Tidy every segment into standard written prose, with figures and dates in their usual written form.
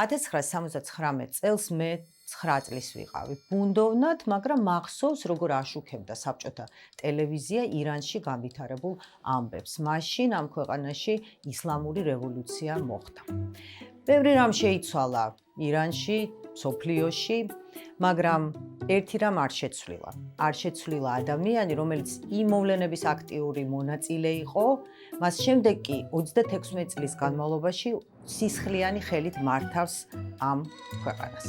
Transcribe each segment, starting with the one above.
1979 წელს მე 9 წლის ვიყავი. ბუნდოვნად, მაგრამ მახსოვს, როგორ აშუქებდა საბჭოთა ტელევიზია ირანში განვითარებულ ამბებს. მაშინ ამ ქვეყანაში ისლამური რევოლუცია მოხდა. ბევრი რამ შეიცვალა ირანში, სოფლიოში, მაგრამ ერთი რამ არ შეცვლილა. არ შეცვლილა ადამიანი, რომელიც იმ მოვლენების აქტიური მონაწილე იყო, მას შემდეგ კი 36 წლის განმავლობაში სისხლიანი ხელით მართავს ამ ქვეყანას.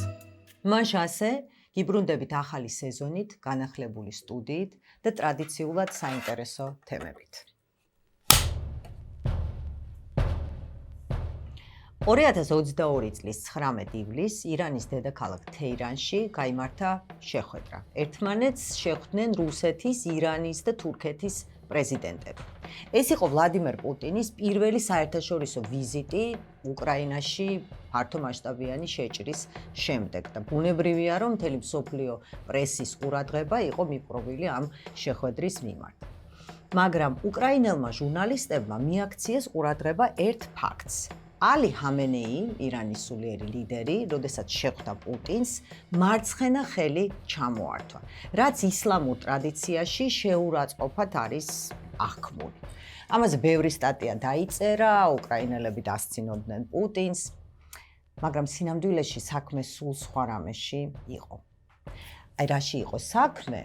მაშ ასე გიბრუნდებით ახალი სეზონით, განახლებული სტუდიით და ტრადიციულად საინტერესო თემებით. 2022 წლის 19 ივლისს ირანის დედაქალაქ თეირანში გაიმართა შეხვედრა. ერთმანეთს შეხვდნენ რუსეთის, ირანის და თურქეთის პრეზიდენტები. ეს იყო ვლადიმერ პუტინის პირველი საერთაშორისო ვიზიტი უკრაინაში ფართომასშტაბიანი შეჭრის შემდეგ და ბუნებრივია, რომ მთელი მსოფლიო პრესის ყურადღება იყო მიპყრობილი ამ შეხვედრის მიმართ. მაგრამ უკრაინელმა ჟურნალისტებმა მიაქციეს ყურადღება ერთ ფაქტს. ალი ჰამენეი, ირანის სულიერი ლიდერი, როდესაც შეხვდა პუტინს, მარცხენა ხელი ჩამოართვა, რაც ისლამურ ტრადიციაში შეურაცხყოფად არის აღქმული. ამაზე ბევრი სტატია დაიწერა, უკრაინელები დასცინოდნენ პუტინს, მაგრამ სინამდვილეში საქმე სულ სხვა რამეში იყო. აი რაში იყო საქმე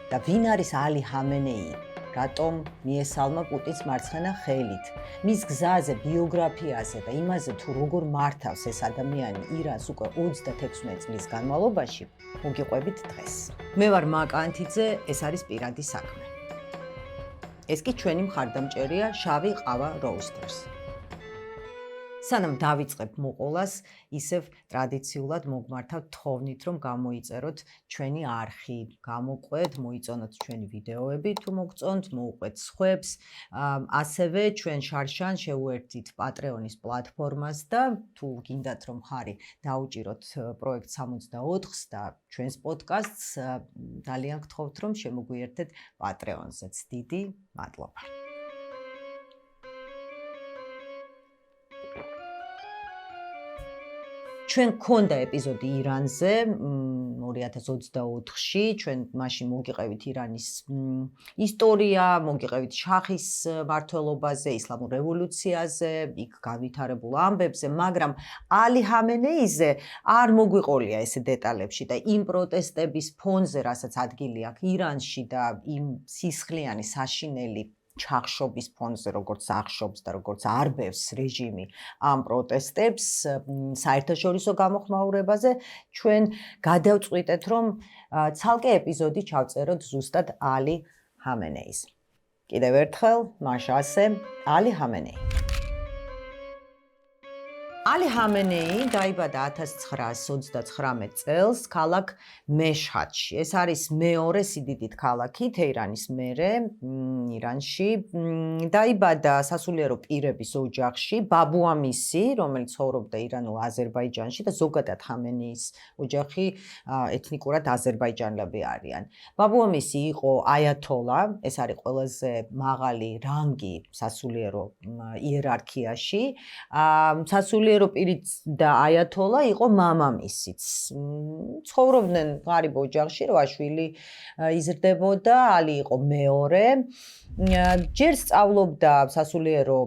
და ვინ არის ალი ჰამენეი? რატომ მიესალმა პუტინს მარცხენა ხელით? მის გზაზე, ბიოგრაფიაზე და იმაზე თუ როგორ მართავს ეს ადამიანი ირანს უკვე 36 წლის განმავლობაში, მოგიყვებით დღეს. მე ვარ მაკ ანთიძე, ეს არის პირადი საქმე. ეს კი ჩვენი მხარდამჭერია შავი ყავა როუსტერს. სანამ დავიწყებ მოყოლას, ისევ ტრადიციულად მოგმართავთ თხოვნით, რომ გამოიწეროთ ჩვენი არხი, გამოყვეთ, მოიწონოთ ჩვენი ვიდეოები, თუ მოგწონთ, მოუყვეთ სხვებს, ასევე ჩვენ შარშან შეუერთდით პატრეონის პლატფორმას და თუ გინდათ რომ ხარი დაუჭიროთ პროექტ 64-ს და ჩვენს პოდკასტს, ძალიან გთხოვთ რომ შემოგვიერთდეთ პატრეონზეც. დიდი მადლობა. ჩვენ გქონდა ეპიზოდი ირანზე 2024-ში, ჩვენ მაშინ მოგიყევით ირანის ისტორია, მოგიყევით შაჰის მმართველობაზე, ისლამურ რევოლუციაზე, იქ განვითარებულ ამბებზე, მაგრამ ალი ჰამენეიზე არ მოგვიყოლია ესე დეტალებში და იმ პროტესტების ფონზე, რასაც ადგილი აქვს ირანში და იმ სისხლიანი საშინელი ჩახშობის ფონზე, როგორც ახშობს და როგორც არბევს რეჟიმი ამ პროტესტებს საერთაშორისო გამოხმაურებაზე, ჩვენ გადავწყვიტეთ, რომ ცალკე ეპიზოდი ჩავწეროთ ზუსტად ალი ჰამენეის. კიდევ ერთხელ, მაშ ასე, ალი ჰამენეი. ალი ჰამენეი დაიბადა 1929 წელს ქალაქ მეშჰადში. ეს არის მეორე სიდიდით ქალაქი თეირანის მერე ირანში. დაიბადა სასულიერო პირების ოჯახში, ბაბუამისი, რომელიც ცხოვრობდა ირანულ აზერბაიჯანში და ზოგადად ჰამენეის ოჯახი ეთნიკურად აზერბაიჯანელები არიან. ბაბუამისი იყო აიათოლა, ეს არის ყველაზე მაღალი რანგი სასულიერო იერარქიაში. სასულიერო პირიც და აიათოლა იყო მამამისიც. ცხოვრობდნენ ღარიბ ოჯახში, 8 შვილი იზრდებოდა, ალი იყო მეორე. ჯერ სწავლობდა სასულიერო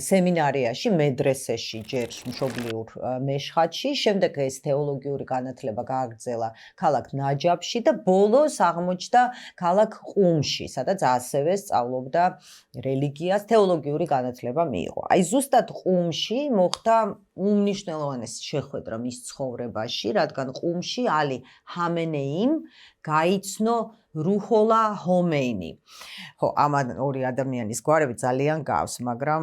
სემინარიაში, მედრესეში, ჯერ მშობლიურ მეშჰადში, შემდეგ ეს თეოლოგიური განათლება გააგრძელა ქალაქ ნაჯაფში და ბოლოს აღმოჩნდა ქალაქ ყუმში, სადაც ასევე სწავლობდა რელიგიას, თეოლოგიური განათლება მიიღო. აი ზუსტად ყუმში მოხდა უმნიშვნელოვანესი შეხვედრა მის ცხოვრებაში, რადგან ყუმში ალი ჰამენეიმ გაიცნო რუჰოლა ჰომეინი. ხო, ამ ორი ადამიანის გვარები ძალიან გავს, მაგრამ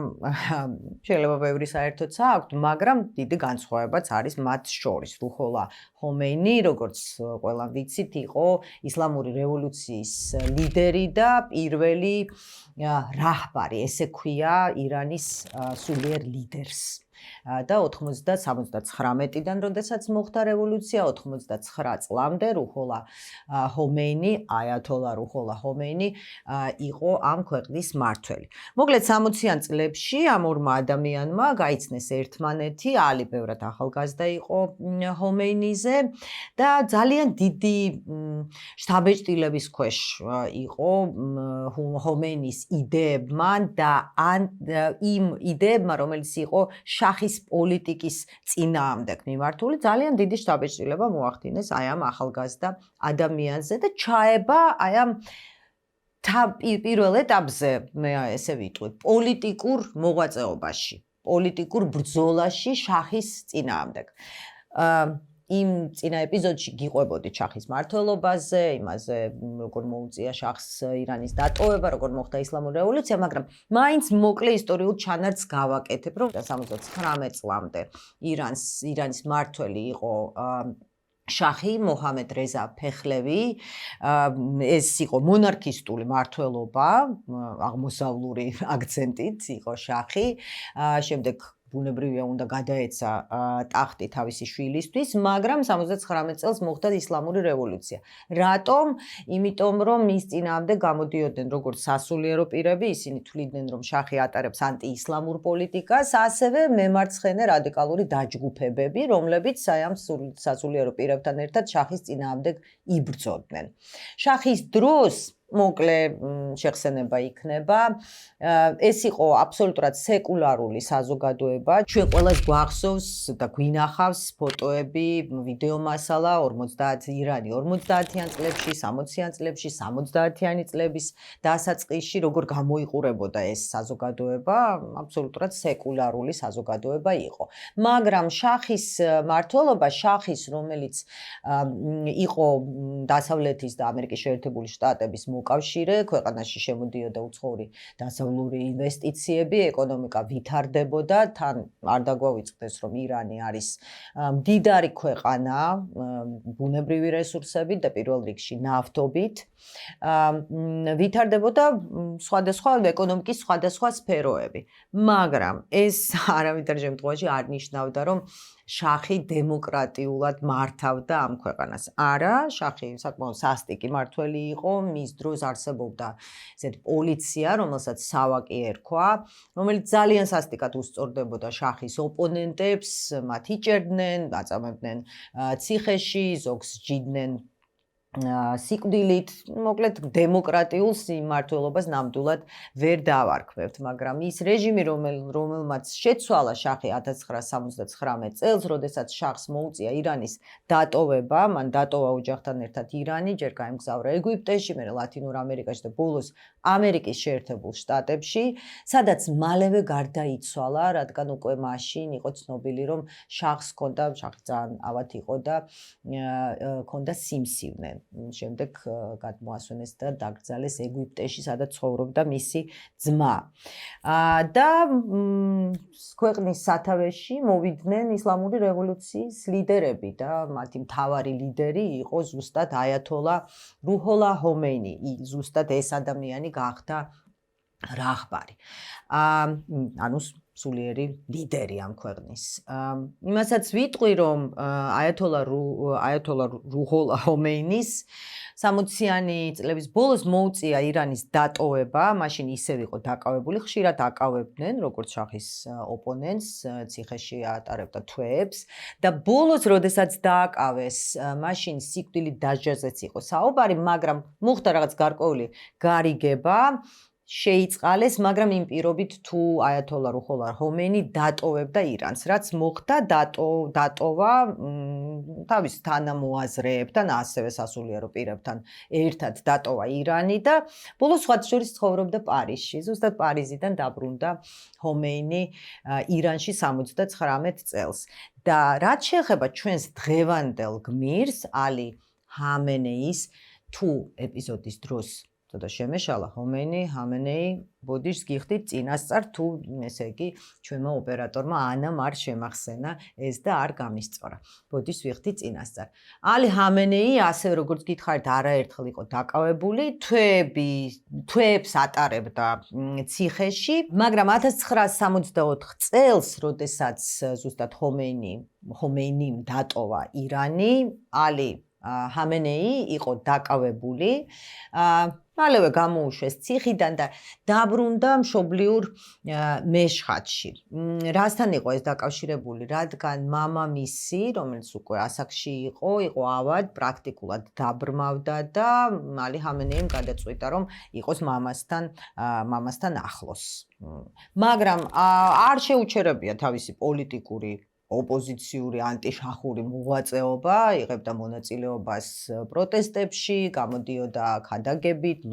შეიძლება ბევრი საერთოც აქვთ, მაგრამ დიდი განსხვავებაც არის მათ შორის. რუჰოლა ჰომეინი, როგორც ყველამ ვიცით, იყო ისლამური რევოლუციის ლიდერი და პირველი რაჰბარი, ესე ქვია ირანის სულიერ ლიდერს. და 79-დან, როდესაც მოხდა რევოლუცია, 89 წლამდე რუჰოლა ჰომეინი, აიათოლა რუჰოლა ჰომეინი იყო ამ ქვეყნის მმართველი. მოკლედ 60-იან წლებში ამ ორმა ადამიანმა გაიცნეს ერთმანეთი, ალი ბევრად ახალგაზრდა იყო ჰომეინიზე და ძალიან დიდი შთაბეჭდილების ქვეშ იყო ჰომეინის იდეებმა და იმ იდეებმა, რომელიც იყო შახის პოლიტიკის წინააღმდეგ მიმართული, ძალიან დიდი შთაბეჭდილება მოახდინეს აი ამ ახალგაზრდა ადამიანზე და ჩაება აი ამ პირველ ეტაპზე, მე ესე ვიტყვი, პოლიტიკურ მოღვაწეობაში, პოლიტიკურ ბრძოლაში შახის წინააღმდეგ. იმ წინა ეპიზოდში გიყვებოდი შახის მმართველობაზე, იმაზე, როგორ მოუწია შახს ირანის დატოვება, როგორ მოხდა ისლამური რევოლუცია, მაგრამ მაინც მოკლე ისტორიულ ჩანართს გავაკეთებ, რომ 79 წლამდე ირანის მმართველი იყო შახი მოჰამედ რეზა ფეხლევი, ეს იყო მონარქისტული მმართველობა, აღმოსავლური აქცენტით იყო შახი, შემდეგ ბუნებრივია უნდა გადაეცა ტახტი თავისი შვილისთვის, მაგრამ 79 წელს მოხდა ისლამური რევოლუცია. რატომ? იმიტომ რომ მის წინააღმდეგ გამოდიოდნენ როგორც სასულიერო პირები, ისინი თვლიდნენ რომ შახი ატარებს ანტიისლამურ პოლიტიკას, ასევე მემარცხენე რადიკალური დაჯგუფებები, რომლებიც აი ამ სასულიერო პირებთან ერთად შახის წინააღმდეგ იბრძოდნენ. შახის დროს მოკლე შეხსენება იქნება. ეს იყო აბსოლუტურად სეკულარული საზოგადოება. ჩვენ ყველას გვახსოვს და გვინახავს ფოტოები, ვიდეო მასალა 50-იანი 50-იან წლებში, 60-იან წლებში, 70-იანი წლების დასაწყისში, როგორ გამოიყურებოდა ეს საზოგადოება, აბსოლუტურად სეკულარული საზოგადოება იყო. მაგრამ შახის მმართველობა, შახის, რომელიც იყო დასავლეთის და ამერიკის შეერთებული შტატების მოკავშირე, ქვეყანაში შემოდიოდა უცხოური დასავლური ინვესტიციები, ეკონომიკა ვითარდებოდა, თან არ დაგვავიწყდეს, რომ ირანი არის მდიდარი ქვეყანა ბუნებრივი რესურსებით და პირველ რიგში ნავთობით. ვითარდებოდა სხვადასხვა ეკონომიკის სხვადასხვა სფეროები. მაგრამ ეს არავითარ შემთხვევაში არ ნიშნავდა, რომ შახი დემოკრატიულად მართავდა ამ ქვეყანას. არა, შახი საკმაოდ სასტიკი მმართველი იყო, მის დროს არსებობდა ესეთი პოლიცია, რომელსაც სავაკი ერქვა, რომელიც ძალიან სასტიკად უსწორდებოდა შახის ოპონენტებს, მათ იჭერდნენ, აწამებდნენ ციხეში, ზოგს ჯიდნენ სიკვდილით, მოკლედ დემოკრატიულ სიმმართველობას ნამდვილად ვერ დავარქმევთ, მაგრამ ის რეჟიმი, რომელმაც შეცვალა შახი 1979 წელს, როდესაც შახს მოუწია ირანის დატოვება, მან დატოვა ოჯახთან ერთად ირანი, ჯერ გაემგზავრა ეგვიპტეში, მერე ლათინურ ამერიკაში და ბოლოს ამერიკის შეერთებულ შტატებში, სადაც მალევე გარდაიცვალა, რადგან უკვე მაშინ იყო ცნობილი, რომ შახს ჰქონდა, შახი ძალიან ავად იყო და ჰქონდა სიმსივნე. შემდეგ გადმოასვენეს და დაკრძალეს ეგვიპტეში, სადაც ცხოვრობდა მისი ძმა. და ქვეყნის სათავეში მოვიდნენ ისლამური რევოლუციის ლიდერები და მათი მთავარი ლიდერი იყო ზუსტად აიათოლა რუჰოლა ჰომეინი. ზუსტად ეს ადამიანი გახდა რაჰბარი. ანუ სულიერი ლიდერი ამ ქვეყნის. იმასაც ვიტყვი, რომ აიათოლა რუჰოლა ჰომეინის 60-იანი წლების ბოლოს მოუწია ირანის დატოვება, მაშინ ისევ იყო დაკავებული, ხშირად აკავებდნენ, როგორც შახის ოპონენტს, ციხეში ატარებდა თვეებს და ბოლოს, როდესაც დააკავეს, მაშინ სიკვდილით დასჯაზეც იყო საუბარი, მაგრამ მოხდა რაღაც გარკვეული გარიგება, შეიწყალეს, მაგრამ იმ პირობით თუ აიათოლა რუჰოლა ჰომეინი დატოვებდა ირანს, რაც მოხდა, დატოვა თავის თანამოაზრეებთან, ასევე სასულიერო პირებთან ერთად დატოვა ირანი და ბოლოს სხვა შორის ცხოვრობდა პარიზში. ზუსტად პარიზიდან დაბრუნდა ჰომეინი ირანში 79 წელს. და რაც შეეხება ჩვენს დღევანდელ გმირს, ალი ჰამენეის, თუ ეპიზოდის დროს ცოტა შემეშალა ხომეინი, ჰამენეი, ბოდიშს გიხდით წინასწარ თუ ესე იგი ჩვენმა ოპერატორმა ანამ არ შემახსენა ეს და არ გამისწორა. ბოდიშს ვიხდით წინასწარ. ალი ჰამენეი ასევე როგორც გითხარით არაერთხელ იყო დაკავებული, თვეებს ატარებდა ციხეში, მაგრამ 1964 წელს, როდესაც ზუსტად ხომეინიმ დატოვა ირანი, ალი ჰამენეი იყო დაკავებული, მალევე გამოუშვეს ციხიდან და დაბრუნდა მშობლიურ მეშხატში. რასთან იყო ეს დაკავშირებული? რადგან მამამისი, რომელიც უკვე ასაკში იყო ავად, პრაქტიკულად დაბრმავდა და ალი ჰამენეიმ გადაწყვიტა, რომ იყოს მამასთან ახლოს. მაგრამ არ შეუჩერებია თავისი პოლიტიკური ოპოზიციური ანტიშახური მოღვაწეობა, იღებდა მონაწილეობას პროტესტებში, გამოდიოდა ქადაგებით,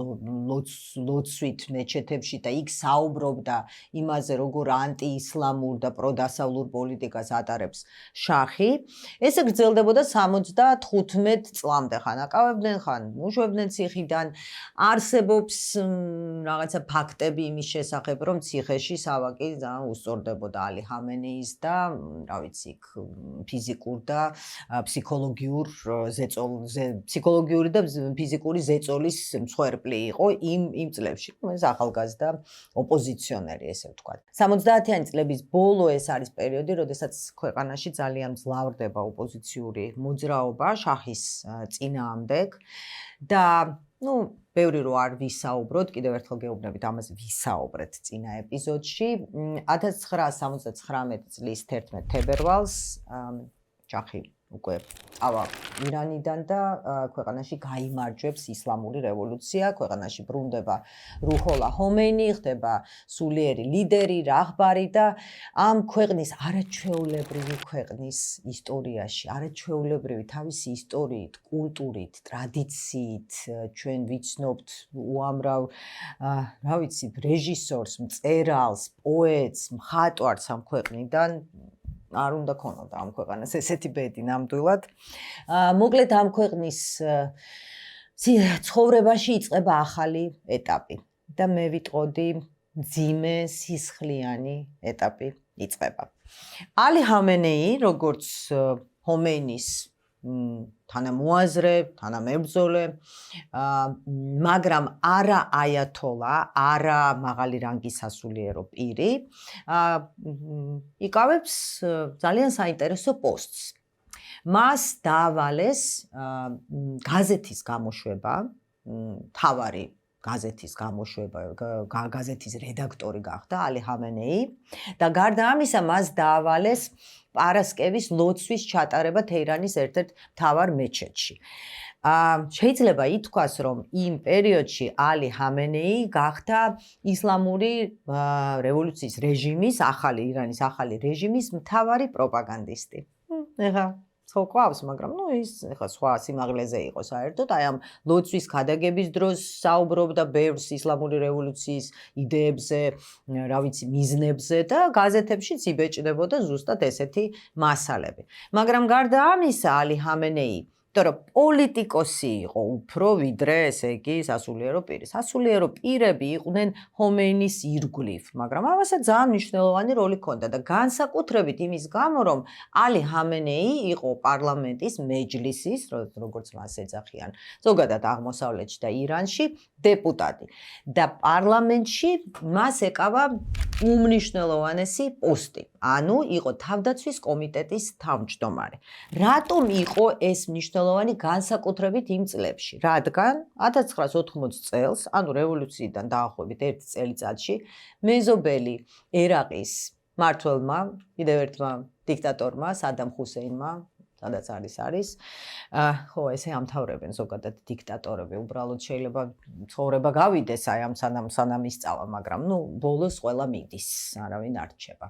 ლოცვით მეჩეთებში და იქ საუბრობდა იმაზე, როგორ ანტიისლამურ და პროდასავლურ პოლიტიკას ატარებს შახი. ესე გრძელდებოდა 75 წლამდე, ხან აკავებდნენ, ხან მუშავებდნენ ციხიდან. არსებობს რაღაცა ფაქტები იმის შესახებ, რომ ციხეში სავაკი ძალიან უსწორდებოდა ალი ჰამენეის და ფიზიკურ და ფსიქოლოგიური და ფიზიკური ზეწოლის მსხვერპლი იყო იმ წლებში. ეს ახალგაზრდა ოპოზიციონერი, ესე ვთქვათ. 70-იანი წლების ბოლო ეს არის პერიოდი, როდესაც ქვეყანაში ძალიან მძლავრდება ოპოზიციური მოძრაობა შაჰის წინააღმდეგ და ბევრი რო არ ვისაუბროთ, კიდევ ერთხელ გეუბნებით ამაზე ვისაუბრეთ წინა ეპიზოდში. 1979 წლის 11 თებერვალს შაჰი უკვე წავა ირანიდან და ქვეყანაში გაიმარჯვებს ისლამური რევოლუცია, ქვეყანაში ბრუნდება რუჰოლა ხომეინი, ხდება სულიერი ლიდერი, რაჰბარი და ამ ქვეყნის არაჩვეულებრივი ქვეყნის ისტორიაში, არაჩვეულებრივი თავისი ისტორიით, კულტურით, ტრადიციით, ჩვენ ვიცნობთ უამრავ, რეჟისორს, მწერალს, პოეტს, მხატვარს ამ ქვეყნიდან არ უნდა ქონოდა ამ ქვეყანას ესეთი ბედი ნამდვილად. მოკლედ ამ ქვეყნის ცხოვრებაში იწყება ახალი ეტაპი და მე ვიტყოდი მძიმე სისხლიანი ეტაპი იწყება. ალი ჰამენეი, როგორც ხომეინის თანამოაზრე, თანამებრძოლე, მაგრამ არა აიათოლა, არა მაღალი რანგის სასულიერო პირი, იკავებს ძალიან საინტერესო პოსტს. მას დაავალეს გაზეთის გამოშვება, მთავარი გაზეთის გამოშვება, გაზეთის რედაქტორი გახდა ალი ჰამენეი და გარდა ამისა მას დაავალეს პარასკევის ლოცვის ჩატარება თეირანის ერთ-ერთ მთავარ მეჩეთში. შეიძლება ითქვას, რომ იმ პერიოდში ალი ჰამენეი გახდა ისლამური რევოლუციის რეჟიმის, ირანის ახალი რეჟიმის მთავარი პროპაგანდისტი. ეხლა ყავს, მაგრამ ის ეხლა სხვა სიმაღლეზე იყო საერთოდ, აი ამ ლოცვის ქადაგების დროს საუბრობდა ბევრს ისლამური რევოლუციის იდეებზე, მიზნებზე და გაზეთებშიც იბეჭდებოდა ზუსტად ესეთი მასალები. მაგრამ გარდა ამისა, ალი ჰამენეი რომ პოლიტიკოსი იყო უფრო ვიდრე, ესე იგი, სასულიერო პირი. სასულიერო პირები იყვნენ ხომეინის ირგვლივ, მაგრამ ამასაც ძალიან მნიშვნელოვანი როლი ჰქონდა და განსაკუთრებით იმის გამო, რომ ალი ჰამენეი იყო პარლამენტის მეჯლისის, როგორც მას ეძახიან, ზოგადად აღმოსავლეთში და ირანში დეპუტატი. და პარლამენტში მას ეკავა უმნიშვნელოვანესი პოსტი. ანუ იყო თავდაცვის კომიტეტის თავმჯდომარე. რატომ იყო ეს მნიშვნელოვანი განსაკუთრებით იმ წლებში? რადგან 1980 წელს, ანუ რევოლუციიდან დაახლოებით 1 წელიწადში, მეზობელი ერაყის მმართველმა, კიდევ ერთმა დიქტატორმა, სადამ ჰუსეინმა, სადაც არის, ხო, ესე ამთავრებენ ზოგადად დიქტატორები, უბრალოდ შეიძლება ცხოვრება გავიდეს აი ამ სანამ ისწავა, მაგრამ ბოლოს ყველა მიდის, არავინ არ რჩება.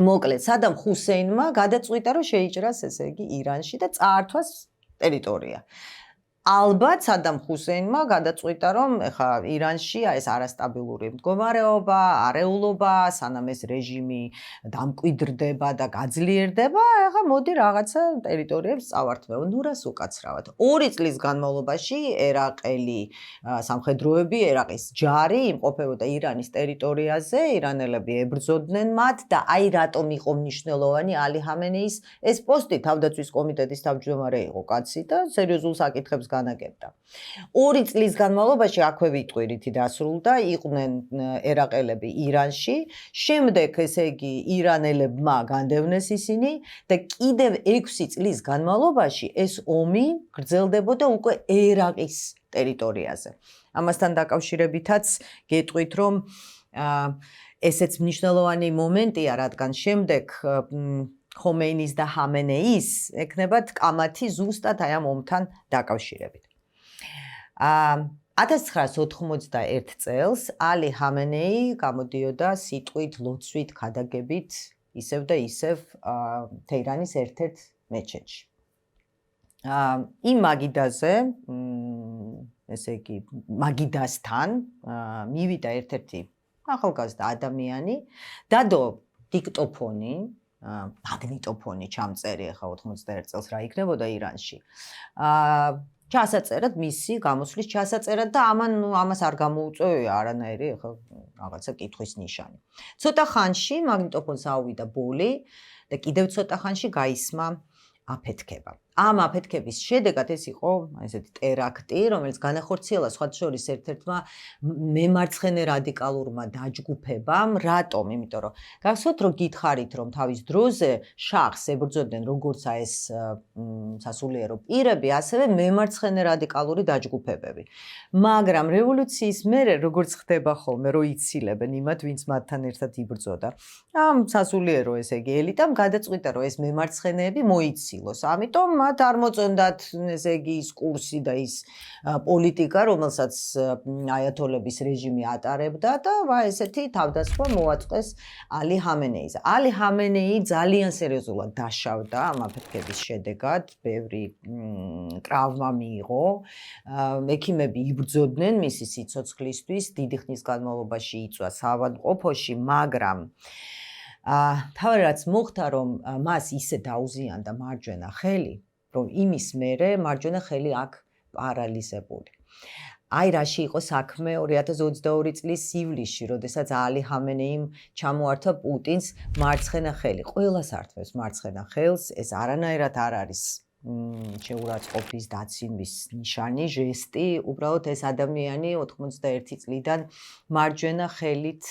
მოკლედ, სადამ ჰუსეინმა გადაწყვიტა, რომ შეიჭრას, ესე იგი, ირანში და წაართვას ტერიტორია. ალბათ სადამ ხუსეინმა გადაწყვიტა რომ ეხა ირანში ეს არასტაბილური მდგომარეობა, არეულობა, სანამ ეს რეჟიმი დამკვიდრდება და გაძლიერდება, ეხა მოდი რაღაცა ტერიტორიებს წავართმევ. ნუ რას უკაცრავად. 2 წლის განმავლობაში ერაყელი სამხედროები, ერაყის ჯარი იმყოფებოდა ირანის ტერიტორიაზე, ირანელები ებრძოდნენ მათ და აი რატომ იყო მნიშვნელოვანი ალი ჰამენეის ეს პოსტი თავდაცვის კომიტეტის თავმჯდომარე იყო კაცი და სერიოზულ საკითხებს განაგებდა. 2 წლის განმავლობაში აქვე ვიტყვი რითი დასრულდა, იყვნენ ერაყელები ირანში, შემდეგ ესე იგი ირანელებმა განდევნეს ისინი და კიდევ 6 წლის განმავლობაში ეს ომი გრძელდებოდა უკვე ერაყის ტერიტორიაზე. ამასთან დაკავშირებითაც გეტყვით რომ ესეც მნიშვნელოვანი მომენტია, რადგან შემდეგ ხომეინის და ჰამენეის ექნებათ კამათი ზუსტად აი ამ ომთან დაკავშირებით. 1991 წელს ალი ჰამენეი გამოდიოდა სიტყვით, ლოცვით, ქადაგებით ისევ და ისევ თეირანის ერთ-ერთ მეჩეთში. იმ მაგიდაზე, ესე იგი, მაგიდასთან მივიდა ერთ-ერთი ახალგაზრდა ადამიანი, დადო დიქტოფონი, მაგნიტოფონი ჩამწერი, ახლა 91 წელს რა იქნებოდა ირანში. ჩასაწერად მისი გამოსვლის ჩასაწერად და ამას არ გამოუწვევია არანაირი ახლა რაღაცა კითხვის ნიშანი. ცოტა ხანში მაგნიტოფონს ავიდა ბოლი და კიდევ ცოტა ხანში გაისმა აფეთქება. ამ აფეთქების შედეგად ეს იყო ესეთი ტერაქტი, რომელიც განახორციელა სხვათა შორის ერთ-ერთმა მემარცხენე რადიკალურმა დაჯგუფებამ. რატომ? იმიტომ რომ გახსოვთ რომ გითხარით რომ თავის დროზე შახს ებრძოდნენ როგორც ეს სასულიერო პირები, ასევე მემარცხენე რადიკალური დაჯგუფებები. მაგრამ რევოლუციის მერე როგორც ხდება ხოლმე რომ იცილებენ იმათ, ვინც მათთან ერთად იბრძოდა. ამ სასულიერო ესე იგი ელიტამ გადაწყვიტა რომ ეს მემარცხენეები მოიცილოს. ამიტომ მათ არ მოწონდათ ესე იგი ის კურსი და ის პოლიტიკა, რომელსაც აიათოლების რეჟიმი ატარებდა და ესეთი თავდასხმა მოაწყეს ალი ჰამენეის. ალი ჰამენეი ძალიან სერიოზულად დაშავდა ამ აფეთქების შედეგად, ბევრი ტრავმა მიიღო. ექიმები იბრძოდნენ მისი სიცოცხლისთვის, დიდი ხნის განმავლობაში იწვა საავადმყოფოში, მაგრამ თავი რაც მოხდა რომ მას ისე დაუზიანდა მარჯვენა ხელი, რომ იმის მერე მარჯვენა ხელი აქ პარალიზებული. აი რაში იყო საქმე 2022 წლის ივლისში, როდესაც ალი ჰამენეიმ ჩამოართვა პუტინს მარცხენა ხელი. ყველას ართმევს მარცხენა ხელს, ეს არანაირად არ არის შეურაცხყოფის დაცინვის ნიშანი, ჟესტი, უბრალოდ ეს ადამიანი 91 წლიდან მარჯვენა ხელით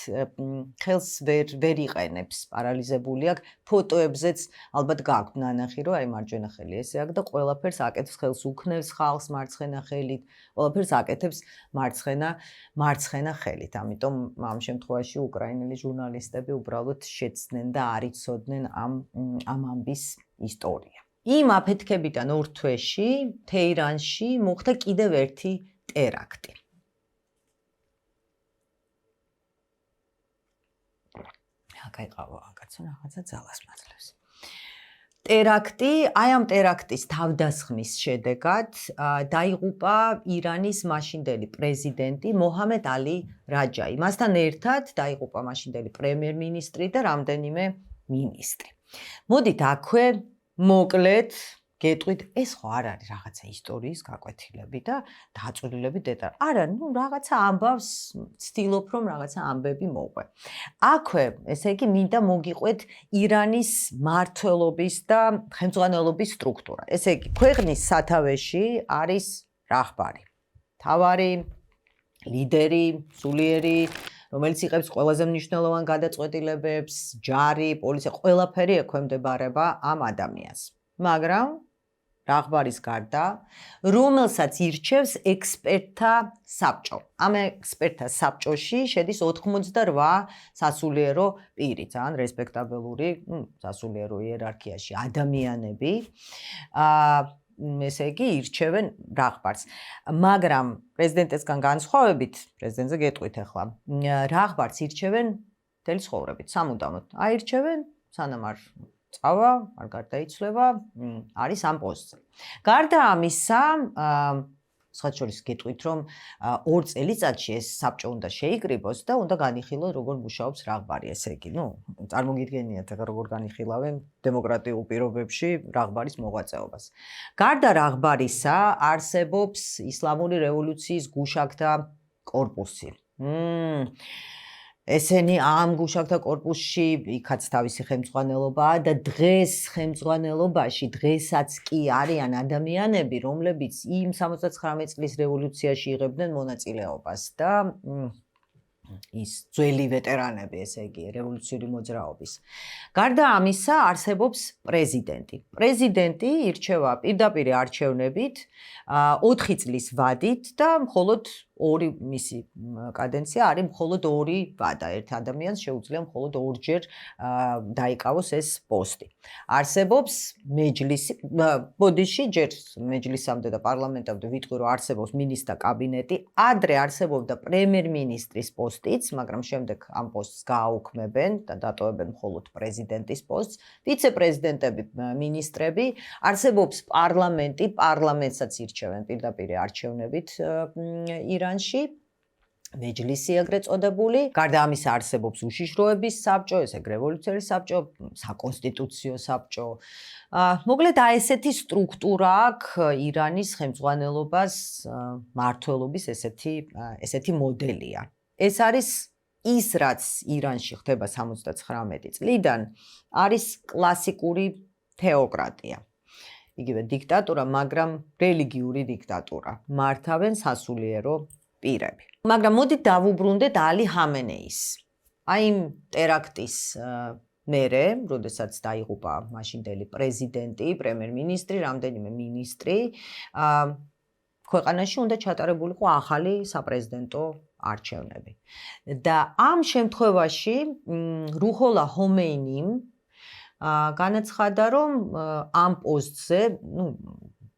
ხელს ვერ იყენებს, პარალიზებული აქვს. ფოტოებზეც ალბათ გაქვთ ნანახი, რომ აი მარჯვენა ხელი ესე აქვს და ყველაფერს აკეთებს, ხელს უქნევს ხალხს მარცხენა ხელით, ყველაფერს აკეთებს მარცხენა ხელით. ამიტომ ამ შემთხვევაში უკრაინელი ჟურნალისტები უბრალოდ შეცდნენ და არ იცოდნენ ამ ამბის ისტორია. იმ აფეთქებიდან 2 თვეში თეირანში მოხდა კიდევ ერთი ტერაქტი. გაიყავა კაცო რაღაცა ძალას მაძლევს. ტერაქტი, აი ამ ტერაქტის თავდასხმის შედეგად დაიღუპა ირანის მაშინდელი პრეზიდენტი მოჰამედ ალი რაჯაი. მასთან ერთად დაიღუპა მაშინდელი პრემიერ-მინისტრი და რამდენიმე მინისტრი. მოდით აქვე მოკლედ გეტყვით, ეს ხო არ არის რაღაცა ისტორიის გაკვეთილები და დაწვრილები დეტალი. არა, ნუ რაღაცა ამბავს ვცდილობ რომ რაღაცა ამბები მოყვე. აქვე, ესე იგი, მინდა მოგიყვეთ ირანის მმართველობის და ხელმძღვანელობის სტრუქტურა. ესე იგი, ქვეყნის სათავეში არის რაჰბარი, მთავარი, ლიდერი, სულიერი, რომელიც იღებს ყველაზე მნიშვნელოვან გადაწყვეტილებებს, ჯარი, პოლიცია, ყველაფერი ექვემდებარება ამ ადამიანს. მაგრამ რაჰბარის გარდა, რომელსაც ირჩევს ექსპერტთა საბჭო. ამ ექსპერტთა საბჭოში შედის 88 სასულიერო პირი, ძალიან რესპექტაბელური სასულიერო იერარქიაში ადამიანები. ესე იგი, ირჩევენ რაჰბარს. მაგრამ პრეზიდენტისგან განსხვავებით, პრეზიდენტზე გეტყვით ახლა, რაჰბარს ირჩევენ მთელი ცხოვრებით, სამუდამოდ. აირჩევენ, სანამ არ წავა, არ გარდაიცვლება, არის ამ პოსტზე. გარდა ამისა, სხვა შორის გეტყვით, რომ 2 წელიწადში ეს საბჭო უნდა შეიკრიბოს და უნდა განიხილოს, როგორ მუშაობს რაღბარი, ესე იგი, წარმოგიდგენიათ, ახლა როგორ განიხილავენ დემოკრატიულ პირობებში რაღბარის მოღვაწეობას. გარდა რაღბარისა, არსებობს ისლამური რევოლუციის გუშაგთა კორპუსი. ესენი ამ გუშაგთა კორპუსში იქაც თავისი ხელმძღვანელობაა და დღეს ხელმძღვანელობაში დღესაც კი არიან ადამიანები, რომლებიც იმ 79 წლის რევოლუციაში იღებდნენ მონაწილეობას და ის ძველი ვეტერანები, ესე იგი, რევოლუციური მოძრაობის. გარდა ამისა, არსებობს პრეზიდენტი. პრეზიდენტი ირჩევა პირდაპირ არჩევნებით 4 წლის ვადით და მხოლოდ ორი მისი კადენცია არის მხოლოდ 2 ვადა. ერთ ადამიანს შეუძლია მხოლოდ 2-ჯერ დაიკავოს ეს პოსტი. არსებობს მეჯლისი, ბოდიში ჯერ მეჯლისამდე და პარლამენტამდე ვიტყვი, რომ არსებობს მინისტრთა კაბინეტი, ადრე არსებობდა პრემიერ-მინისტრის პოსტიც, მაგრამ შემდეგ ამ პოსტს გააუქმებენ და დატოვებენ მხოლოდ პრეზიდენტის პოსტს, ვიცე-პრეზიდენტები, მინისტრები, არსებობს პარლამენტი, პარლამენტსაც ირჩევენ პირდაპირ არჩევნებით ირანში, მეჯლისი ეგრეთ წოდებული. გარდა ამისა არსებობს უშიშროების საბჭო, ესე რევოლუციური საბჭო, საკონსტიტუციო საბჭო. მოკლედ აი ესეთი სტრუქტურა აქვს ირანის ხელმძღვანელობას მმართველობის ესეთი მოდელია. ეს არის ის, რაც ირანში ხდება 79 წლიდან, არის კლასიკური თეოკრატია. იგივე დიქტატურა, მაგრამ რელიგიური დიქტატურა. მართავენ სასულიერო პირები. მაგრამ მოდით დავუბრუნდეთ ალი ჰამენეის. აი იმ ტერაქტის მერე, როდესაც დაიღუპა მაშინდელი პრეზიდენტი, პრემიერ-მინისტრი, რამდენიმე მინისტრი, ქვეყანაში უნდა ჩატარებულიყო ახალი საპრეზიდენტო არჩევნები. და ამ შემთხვევაში რუჰოლა ჰომეინიმ განაცხადა, რომ ამ პოსტზე,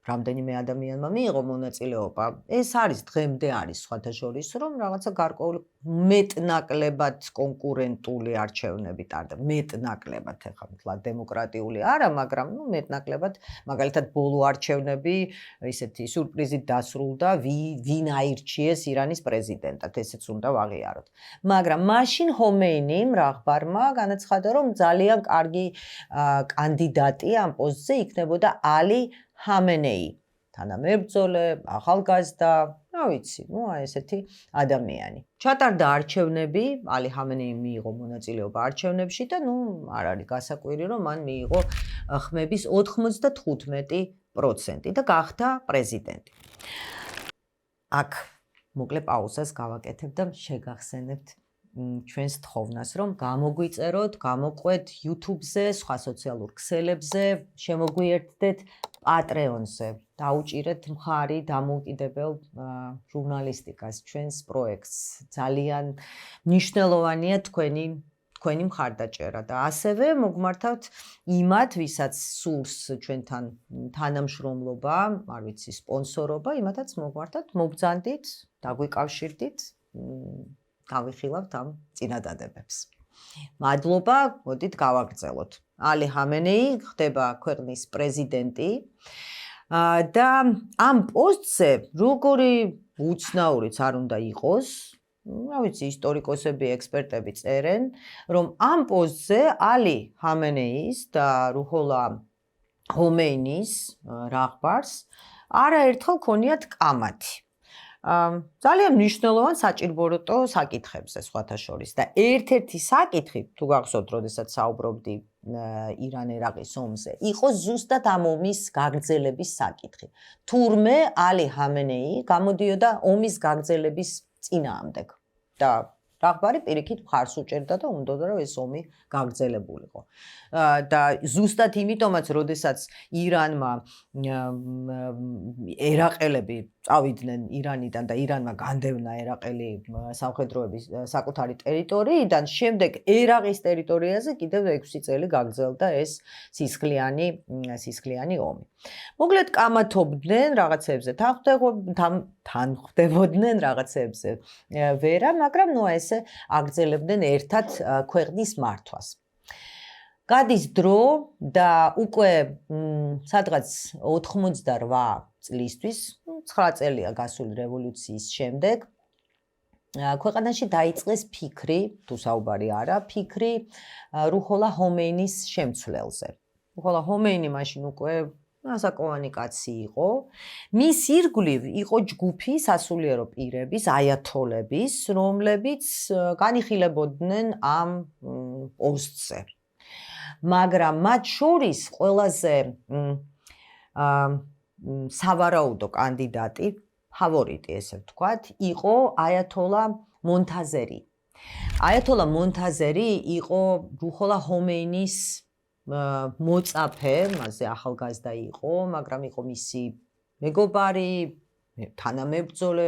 რამდენიმე ადამიანმა მიიღო მონაწილეობა. ეს არის დღემდე არის სხვათა შორის, რომ რაღაცა გარკვეული მეტნაკლებად კონკურენტული არჩევნები ტარდა. მეტნაკლებად, ეხლა მთლად დემოკრატიული არა, მაგრამ მეტნაკლებად, მაგალითად ბოლო არჩევნები ისეთი სიურპრიზით დასრულდა, ვინ აირჩიეს ირანის პრეზიდენტად, ესეც უნდა ვაღიაროთ. მაგრამ მაშინ ჰომეინიმ რაღბარმა განაცხადა, რომ ძალიან კარგი კანდიდატი ამ პოსტზე იქნებოდა ალი ჰამენეი, თანამებრძოლე, ახალგაზრდა, რა ვიცი, აი ესეთი ადამიანი. ჩატარდა არჩევნები, ალი ჰამენეიმ მიიღო მონაწილეობა არჩევნებში და არ არის გასაკვირი, რომ მან მიიღო ხმების 95% და გახდა პრეზიდენტი. აქ მოკლე პაუზას გავაკეთებ და შეგახსენებთ ჩვენს თხოვნას, რომ გამოგვიწეროთ, გამოყვეთ YouTube-ზე, სხვა სოციალურ ქსელებზე, შემოგვიერთდეთ Patreon-ზე, დაუჭირეთ მხარი დამოუკიდებელ ჟურნალისტიკას, ჩვენს პროექტს. ძალიან მნიშვნელოვანია თქვენი მხარდაჭერა და ასევე მოგმართავთ იმათ, ვისაც სურს ჩვენთან თანამშრომლობა, არ ვიცი, სპონსორობა, იმათაც მოგმართავთ, მობრძანდით, დაგვიკავშირდით, გავიხილავთ ამ წინადადებებს. მადლობა, მოდით გავაგრძელოთ. ალი ჰამენეი ხდება ქვეყნის პრეზიდენტი და ამ პოსტზე როგორი უცნაურიც არ უნდა იყოს, რა ვიცი, ისტორიკოსები, ექსპერტები წერენ, რომ ამ პოსტზე ალი ჰამენეის და რუჰოლა ჰომეინის რაღბარს არაერთხელ ქონიათ კამათი. ძალიან მნიშვნელოვან საჭიროებო საკითხებზე სხვათა შორის და ერთ-ერთი საკითხი, თუ გახსოვთ, როდესაც საუბრობდი ირან-ერაყის ომზე, იყო ზუსტად ამ ომის გაგრძელების საკითხი. თურმე ალი ჰამენეი გამოდიოდა ომის გაგრძელების წინააღმდეგ და რაღბარი პირიქით მხარს უჭერდა და უნდოდა რომ ეს ომი გაგრძელებულიყო. და ზუსტად იმიტომაც, როდესაც ირანმა ერაყელები წავიდნენ ირანიდან და ირანმა განდევნა ერაყელი სამხედროების საკუთარი ტერიტორიიდან, შემდეგ ერაყის ტერიტორიაზე კიდევ 6 წელი გაგრძელდა ეს სისხლიანი ომი. მოკლედ კამათობდნენ რაღაცებზე, თან ხვდებოდნენ რაღაცებზე ვერა, მაგრამ ესე აგრძელებდნენ ერთად ქვეყნის მართვას. გადის დრო და უკვე სადღაც 88 წლისთვის, 9 წელია გასული რევოლუციის შემდეგ ქვეყანაში დაიწყეს ფიქრი, თუ საუბარი არა, ფიქრი რუჰოლა ჰომეინის შემცვლელზე. რუჰოლა ჰომეინი მაშინ უკვე ასაკოვანი კაცი იყო. მის ირგვლივ იყო ჯგუფი სასულიერო პირების, აიათოლების, რომლებიც განიხილებოდნენ ამ პოსტზე. მაგრამ მათ შორის ყველაზე სავარაუდო კანდიდატი, ფავორიტი ესე ვთქვათ, იყო აიათოლა მონთაზერი. აიათოლა მონთაზერი იყო რუჰოლა ჰომეინის მოწაფე, მასზე ახალგაზრდა იყო, მაგრამ იყო მისი მეგობარი, თანამებრძოლე,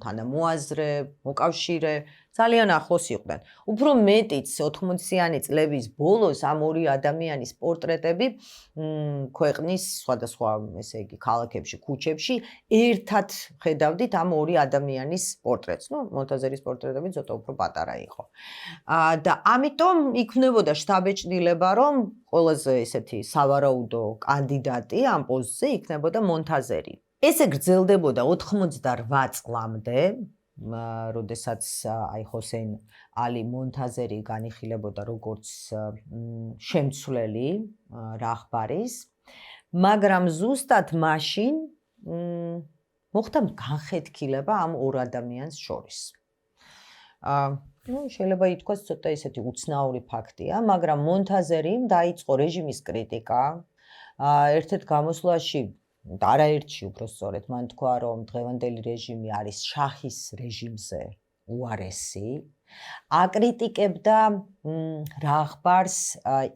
თანამოაზრე, მოკავშირე, ძალიან ახლოს იყვნენ. უფრო მეტიც 80-იანი წლების ბოლოს ამ ორი ადამიანის პორტრეტები ქვეყნის სხვადასხვა, ესე იგი, ქალაქებში, ქუჩებში ერთად ხედავდით ამ ორი ადამიანის პორტრეტს. მონთაზერის პორტრეტები ცოტა უფრო პატარა იყო. და ამიტომ იქნებოდა შთაბეჭდილება, რომ ყველაზე ესეთი სავარაუდო კანდიდატი ამ პოსტზე იქნებოდა მონთაზერი. ესე გრძელდებოდა 88 წლამდე, როდესაც აი ჰოსეინ ალი მონთაზერი განიხილებოდა როგორც შემცვლელი რაჰბარის, მაგრამ ზუსტად მაშინ მოხდა განხეთქილება ამ ორ ადამიანს შორის. შეიძლება ითქვას ცოტა ესეთი უცნაური ფაქტია, მაგრამ მონთაზერიმ დაიწყო რეჟიმის კრიტიკა. ერთ-ერთ გამოსვლაში არაერთში უბრალოდ მან თქვა, რომ დღევანდელი რეჟიმი არის შაჰის რეჟიმზე უარესი. აკრიტიკებდა რაჰბარს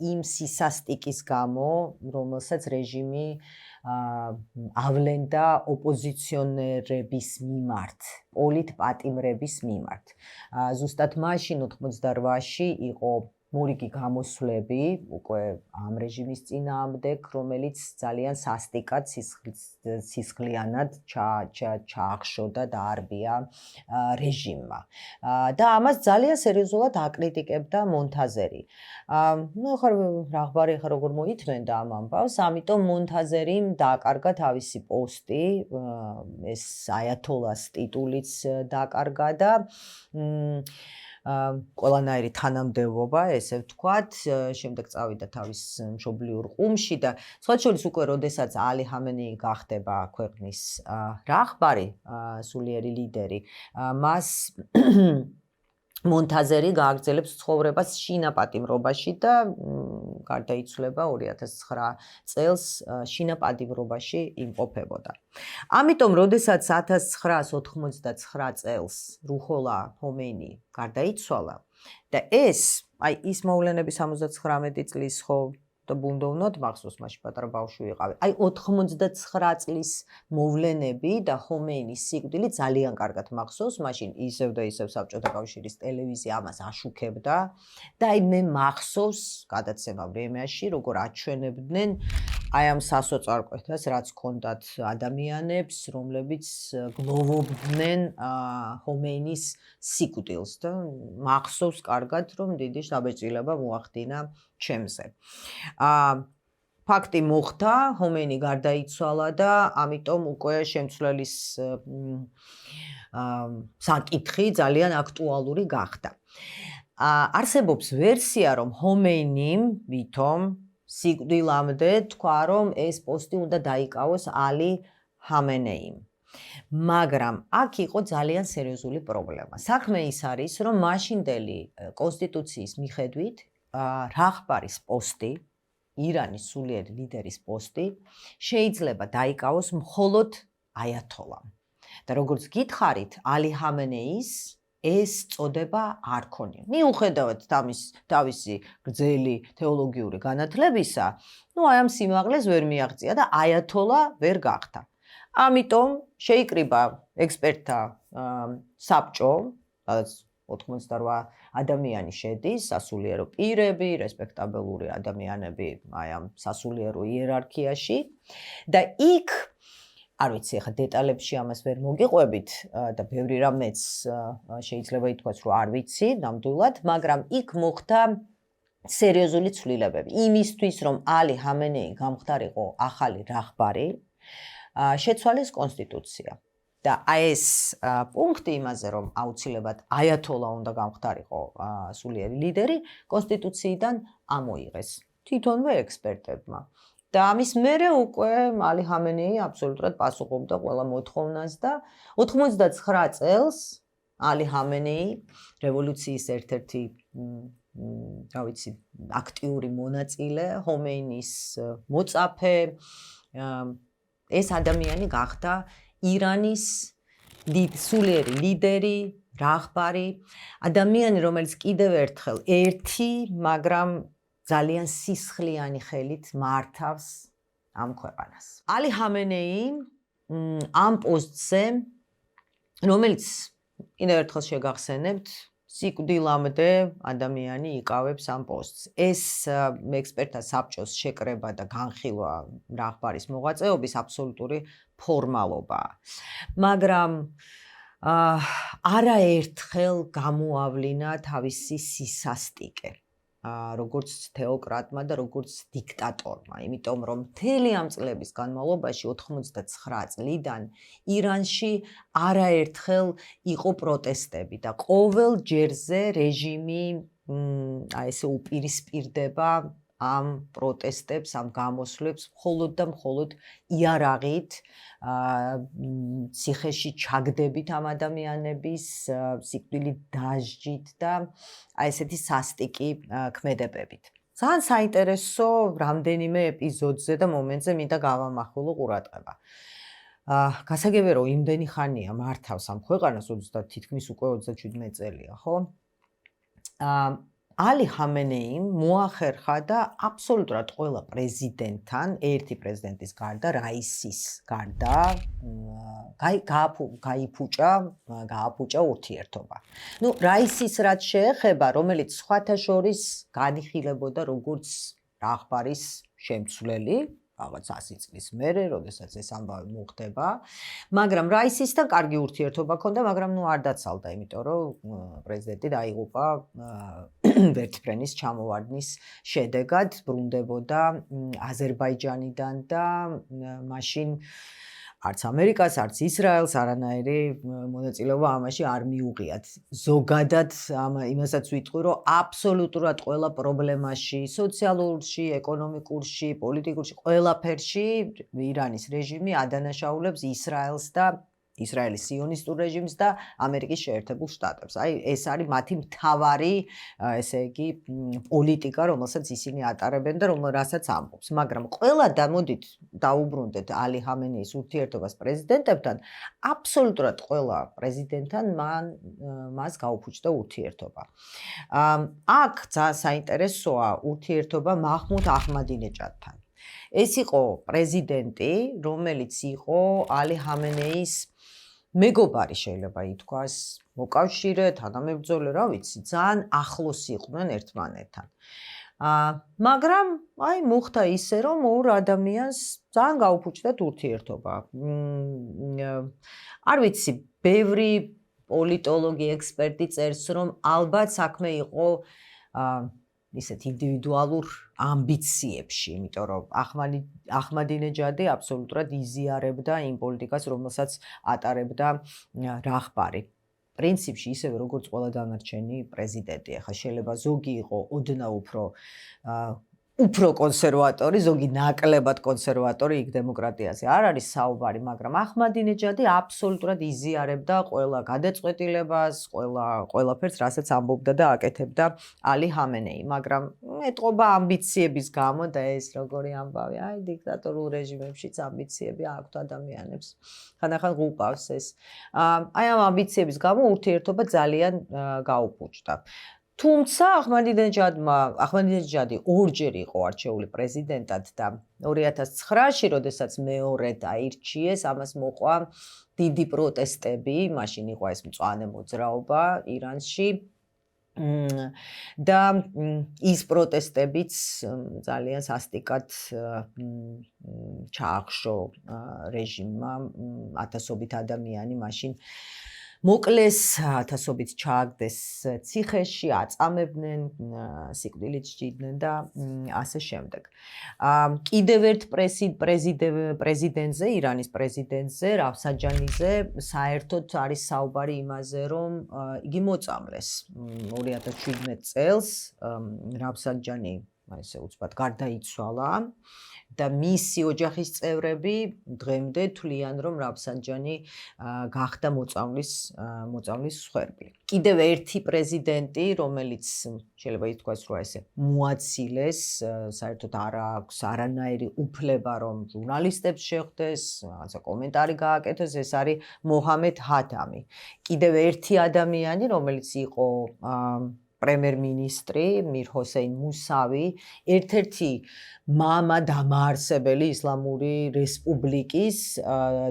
იმ სისასტიკის გამო, რომელსაც რეჟიმი ავლენდა ოპოზიციონერების მიმართ, პოლიტპატიმრების მიმართ. ზუსტად მაშინ 88-ში იყო მორიგი გამოსვლები უკვე ამ რეჟიმის წინააღმდეგ, რომელიც ძალიან სასტიკად სისხლიანად ჩაახშოდა და არბია რეჟიმმა. და ამას ძალიან სერიოზულად აკრიტიკებდა მონთაზერი. ახლა რაჰბარი როგორ მოითმენდა ამ ამბავს, ამიტომ მონთაზერიმ დააკარგა თავისი პოსტი, ეს აიათოლას ტიტულიც დააკარგა და ყველანაირი თანამდებობა, ესე ვთქვათ, შემდეგ წავიდა თავის მშობლიურ ყუმში და სხვა შორის უკვე როდესაც ალი ჰამენეი გახდება ქვეყნის რაჰბარი, სულიერი ლიდერი, მას მონთაზერი გააგრძელებს ცხოვრებას შინაპატიმრობაში და გარდაიცვლება 2009 წელს შინაპატიმრობაში იმყოფებოდა. ამიტომ, როდესაც 1989 წელს რუჰოლა ჰომეინი გარდაიცვალა და ეს, აი ის მოვლენები 79 წლის ხო და ბუნდოვნად მახსოვს, მაშინ პატარა ბავშვი ვიყავი. აი 89 წლის მოვლენები და ჰომეინის სიკვდილი ძალიან კარგად მახსოვს, მაშინ ისევ და ისევ საბჭოთა კავშირის ტელევიზია ამას აშუქებდა და აი მე მახსოვს გადაცემა ბრემიაში, როგორ აჩვენებდნენ აი ამ სასოწარკვეთას, რაც ჰქონდათ ადამიანებს, რომლებიც გლოვობდნენ ჰომეინის სიკვდილს და მახსოვს კარგად, რომ დიდი შთაბეჭდილება მოახდინა ჩემზე. ფაქტი მოხდა, ჰომეინი გარდაიცვალა და ამიტომ უკვე შემცვლელის საკითხი ძალიან აქტუალური გახდა. არსებობს ვერსია, რომ ჰომეინიმ ვითომ სიკვდილამდე თქვა, რომ ეს პოსტი უნდა დაიკავოს ალი ჰამენეიმ. მაგრამ აქ იყო ძალიან სერიოზული პრობლემა. საქმე ის არის, რომ მაშინდელი კონსტიტუციის მიხედვით რაჰბარის პოსტი, ირანის სულიერი ლიდერის პოსტი შეიძლება დაიკავოს მხოლოდ აიათოლამ. და როგორც გითხარით, ალი ჰამენეის ეს წოდება არ ქონია. მიუხედავად თავისი გრძელი თეოლოგიური განათლებისა, აი ამ სიმაღლეს ვერ მიაღწია და აიათოლა ვერ გახდა. ამიტომ შეიკრიბა ექსპერტთა საბჭო, სადაც 88 ადამიანი შედის, სასულიერო პირები, რესპექტაბელური ადამიანები აი ამ სასულიერო იერარქიაში და იქ არ ვიცი, ახლა დეტალებში ამას ვერ მოგიყვებით და ბევრი რამეც შეიძლება ითქვას, რომ არ ვიცი ნამდვილად, მაგრამ იქ მოხდა სერიოზული ცვლილებები. იმისთვის, რომ ალი ჰამენეი გამხდარიყო ახალი რაჰბარი, შეცვალეს კონსტიტუცია. და ეს პუნქტი იმაზე, რომ აუცილებლად აიათოლა უნდა გამხდარიყო სულიერი ლიდერი, კონსტიტუციიდან ამოიღეს თვითონვე ექსპერტებმა. და ამის მერე უკვე ალი ხამენეი აბსოლუტურად პასუხობდა ყველა მოთხოვნას და 99 წელს ალი ხამენეი რევოლუციის ერთ-ერთი აქტიური მონაწილე, ხომეინის მოწაფე, ეს ადამიანი გახდა ირანის სულიერი ლიდერი, რაღბარი, ადამიანი, რომელიც კიდევ ერთხელ ერთი, მაგრამ ძალიან სისხლიანი ხელით მართავს ამ ქვეყანას. ალი ხამენეი ამ პოსტზე, რომელიც კიდევ ერთხელ შეგახსენებთ, სიკვდილამდე ადამიანი იკავებს ამ პოსტს. ეს ექსპერტთა საბჭოს შეკრება და განხილვა რაღბარის მოღვაწეობის აბსოლუტური ფორმალობაა. მაგრამ არაერთხელ გამოავლინა თავისი სისასტიკე. როგორც თეოკრატმა და როგორც დიქტატორმა, იმიტომ რომ მთელი ამ წლების განმავლობაში 99 წლიდან ირანში არაერთხელ იყო პროტესტები და ყოველ ჯერზე რეჟიმი ესე უპირისპირდება ამ პროტესტებს, ამ გამოსვლებს მხოლოდ და მხოლოდ იარაღით, ციხეში ჩაგდებით ამ ადამიანების, სიკვდილით დასჯით და ესეთი სასტიკი ქმედებებით. ძალიან საინტერესო რამდენიმე ეპიზოდზე და მომენტზე მინდა გავამახვილო ყურადღება. გასაგებია რომ იმდენი ხანია მართავს ამ ქვეყანას, თითქმის უკვე 37 წელია, ხო? ალი ხამენეიმ მოახერხა და აბსოლუტურად ყველა პრეზიდენტთან, ერთი პრეზიდენტის გარდა, რაისის გარდა, გააფუჭა ურთიერთობა. რაისის რაც შეეხება, რომელიც სხვათა შორის განიხილებოდა როგორც რაღბარის შემცვლელი, რაღაც 100 წლის მერე, როდესაც ეს ამბავი მოხდება, მაგრამ რაისისთან კარგი ურთიერთობა ჰქონდა, მაგრამ არ დაცალდა, იმიტომ რომ პრეზიდენტი დაიღუპა ვერტმფრენის ჩამოვარდნის შედეგად, ბრუნდებოდა აზერბაიჯანიდან და მაშინ არც ამერიკას, არც ისრაელს არანაირი მონაწილეობა ამაში არ მიუღიათ. ზოგადად იმასაც ვიტყვი, რომ აბსოლუტურად ყველა პრობლემაში, სოციალურში, ეკონომიკურში, პოლიტიკურში, ყველაფერში ირანის რეჟიმი ადანაშაულებს ისრაელს და ისრაელის სიონისტურ რეჟიმს და ამერიკის შეერთებულ შტატებს. ეს არის მათი მთავარი, ესე იგი, პოლიტიკა, რომელსაც ისინი ატარებენ და რასაც ამბობს. მაგრამ ყველა დამოდით დაუბრუნდეთ ალი ხამენეის ურთიერთობას პრეზიდენტებთან, აბსოლუტურად ყველა პრეზიდენტთან მას გაუფუჭდა ურთიერთობა. აქ ძალიან საინტერესოა ურთიერთობა მაჰმუდ აჰმადინეჯადთან. ეს იყო პრეზიდენტი, რომელიც იყო ალი ხამენეის მეგობარი შეიძლება ითქვას, მოკავშირე, თანამებრძოლე, რა ვიცი, ძალიან ახლოს იყვნენ ერთმანეთთან. მაგრამ მოხდა ისე, რომ ორ ადამიანს ძალიან გაუფუჭდათ ურთიერთობა. არ ვიცი, ბევრი პოლიტოლოგი, ექსპერტი წერს, რომ ალბათ საქმე იყო ისეთ ინდივიდუალურ ამბიციებში, იმიტომ რომ აჰმადინეჯადი აბსოლუტურად იზიარებდა იმ პოლიტიკას, რომელსაც ატარებდა რაღბარი. პრინციპში ისევე როგორც ყველა დანარჩენი პრეზიდენტი. ახლა შეიძლება ზოგი იყო ოდნავ უფრო კონსერვატორი, ზოგი ნაკლებად კონსერვატორი იქ დემოკრატიაზე. არ არის საუბარი, მაგრამ აჰმადინეჯადი აბსოლუტურად იზიარებდა ყველა გადაწყვეტილებას, ყველაფერს, რასაც ამბობდა და აკეთებდა ალი ხამენეი, მაგრამ ეტყობა ამბიციების გამო და ეს როგორი ამბავი, დიქტატორულ რეჟიმებშიც ამბიციები აქვთ ადამიანებს. ხანდახან ღუყავს ეს. ამ ამბიციების გამო ურთიერთობა ძალიან გაუფუჭდა. თუმცა აჰმადინეჯადი ორჯერ იყო არჩეული პრეზიდენტად და 2009-ში, როდესაც მეორედ აირჩიეს, ამას მოყვა დიდი პროტესტები, მაშინ იყო ეს მწვანე მოძრაობა ირანში და ის პროტესტებიც ძალიან სასტიკად ჩაახშო რეჟიმმა, ათასობით ადამიანი მაშინ მოკლეს ათასობით ჩააგდეს ციხეში, აწამებდნენ, სიკვდილით სჯიდნენ და ასე შემდეგ. კიდევ ერთ პრეზიდენტზე, ირანის პრეზიდენტზე, რავსანჯანიზე საერთოდ არის საუბარი იმაზე, რომ იგი მოწამლეს 2017 წელს რავსანჯანი ესე უცბად გარდაიცვალა და მისი ოჯახის წევრები დღემდე თვლიან, რომ რავსანჯანი გახდა მოწამლის მსხვერპლი. კიდევ ერთი პრეზიდენტი, რომელიც შეიძლება ითქვას, რომ ესე მოაცილეს, საერთოდ არ აქვს არანაირი უფლება, რომ ჟურნალისტებს შეხვდეს, რაღაცა კომენტარი გააკეთოს, ეს არის მოჰამედ ჰადამი. კიდევ ერთი ადამიანი, რომელიც იყო პრემიერ-მინისტრი მիր ჰოსეინ მუსავი, ერთ-ერთი მამა დამაარსებელი ისლამური რესპუბლიკის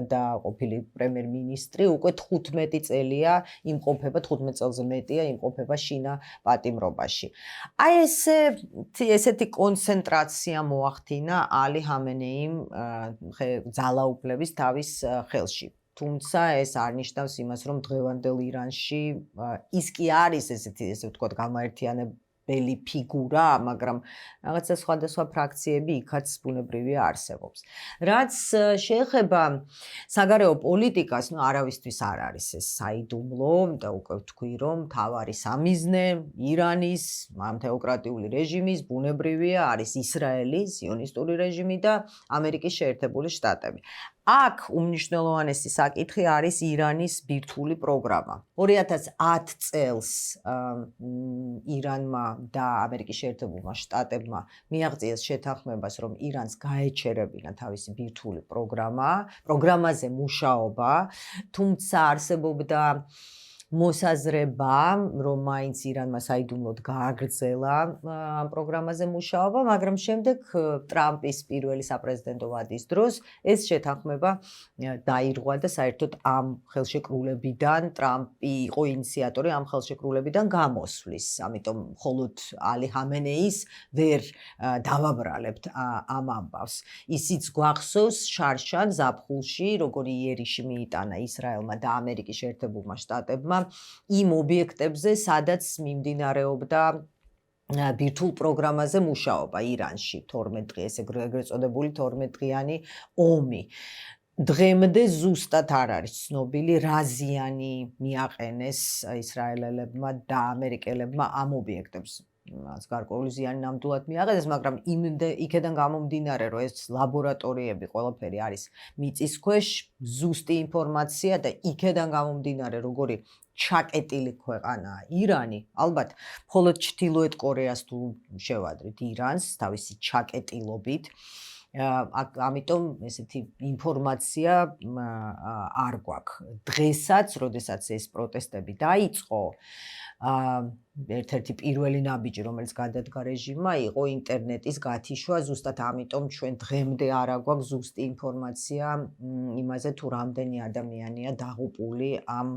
და ყოფილი პრემიერ-მინისტრი, უკვე 15 წელია იმყოფება, 15 წელზე მეტია იმყოფება შინა პატიმრობაში. აი ესეთი კონცენტრაცია მოახდინა ალი ჰამენეიმ ძალაუფლების თავის ხელში. თუმცა ეს არ ნიშნავს იმას, რომ დღევანდელ ირანში ის კი არის ესე ვთქვათ გამაერთიანებელი ფიგურა, მაგრამ რაღაცა სხვადასხვა ფრაქციები იქაც ბუნებრივია არსებობს. რაც შეეხება საგარეო პოლიტიკას, არავისთვის არ არის ეს საიდუმლო და უკვე ვთქვი, რომ მთავარი სამიზნე ირანის ამ თეოკრატიული რეჟიმის ბუნებრივია არის ისრაელი, სიონისტური რეჟიმი და ამერიკის შეერთებული შტატები. აქ უმნიშვნელოვანესი საკითხი არის ირანის ბირთვული პროგრამა. 2010 წელს ირანმა და ამერიკის შეერთებულმა შტატებმა მიაღწიეს შეთანხმებას, რომ ირანს გაეჩერებინა თავისი ბირთვული პროგრამაზე მუშაობა, თუმცა არსებობდა მოსაზრება, რომ მაინც ირანმა საიდუმლოდ გააგრძელა ამ პროგრამაზე მუშაობა, მაგრამ შემდეგ ტრამპის პირველი საპრეზიდენტო ვადის დროს ეს შეთანხმება დაირღვა და საერთოდ ამ ხელშეკრულებიდან ტრამპი იყო ინიციატორი ამ ხელშეკრულებიდან გამოსვლის. ამიტომ მხოლოდ ალი ჰამენეის ვერ დავაბრალებთ ამ ამბავს. ისიც გვახსოვს შარშან ზაფხულში, როგორი იერიში მიიტანა ისრაელმა და ამერიკის შეერთებულმა შტატებმა იმ ობიექტებზე, სადაც მიმდინარეობდა ბირთვულ პროგრამაზე მუშაობა ირანში 12 დღე, ესე ეგრეთ წოდებული 12 დღიანი ომი. დღემდე ზუსტად არ არის ცნობილი რა ზიანი მიაყენეს ისრაელელებმა და ამერიკელებმა ამ ობიექტებს. გარკვეული ზიანი ნამდვილად მიაყენეს, მაგრამ იქედან გამომდინარე, რომ ეს ლაბორატორიები ყველაფერი არის მიწის ქვეშ, ზუსტი ინფორმაცია და იქედან გამომდინარე, როგორი ჩაკეტილი ქვეყანაა ირანი, ალბათ მხოლოდ ჩრდილოეთ კორეას თუ შევადრით ირანს თავისი ჩაკეტილობით, ამიტომ ესეთი ინფორმაცია არ გვაქვს. დღესაც, როდესაც ეს პროტესტები დაიწყო, ერთ-ერთი პირველი ნაბიჯი, რომელიც გადადგა რეჟიმმა, იყო ინტერნეტის გათიშვა, ზუსტად ამიტომ ჩვენ დღემდე არ აგვაქვს ზუსტი ინფორმაცია იმაზე, თუ რამდენი ადამიანია დაღუპული ამ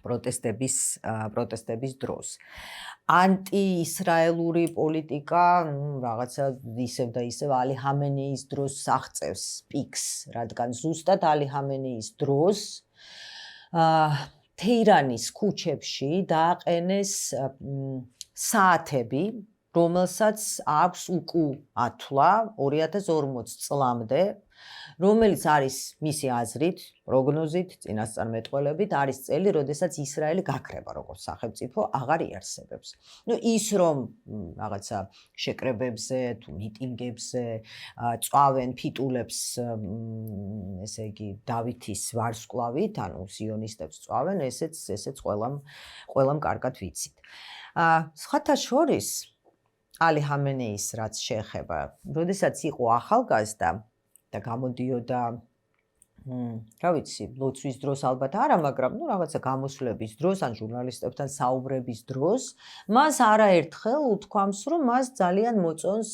პროტესტების დროს. ანტიისრაელური პოლიტიკა, რაღაცა ისევ და ისევ ალი ჰამენეის დროს აღწევს პიკს, რადგან ზუსტად ალი ჰამენეის დროს თეირანის ქუჩებში დააყენეს საათები, რომელსაც აქვს უკუათვლა 2040 წლამდე, რომელიც არის მისი აზრით, პროგნოზით, წინასწარმეტყველებით არის წელი, როდესაც ისრაელი გაქრება როგორც სახელმწიფო, აღარ იარსებებს. ის რომ რაღაცა შეკრებებზე თუ მიტინგებზე წვავენ ფიტულებს, ესე იგი დავითის ვარსკვლავით, ანუ სიონისტებს წვავენ, ესეც ყველამ კარგად ვიცით. სხვათა შორის ალი ჰამენეის რაც შეეხება, როდესაც იყო ახალგაზრდა და გამოდიოდა რა ვიცი, ლოცვის დროს ალბათ არა, მაგრამ რაღაცა გამოსვლების დროს, ან ჟურნალისტებთან საუბრების დროს, მას არაერთხელ უთქვამს, რომ მას ძალიან მოწონს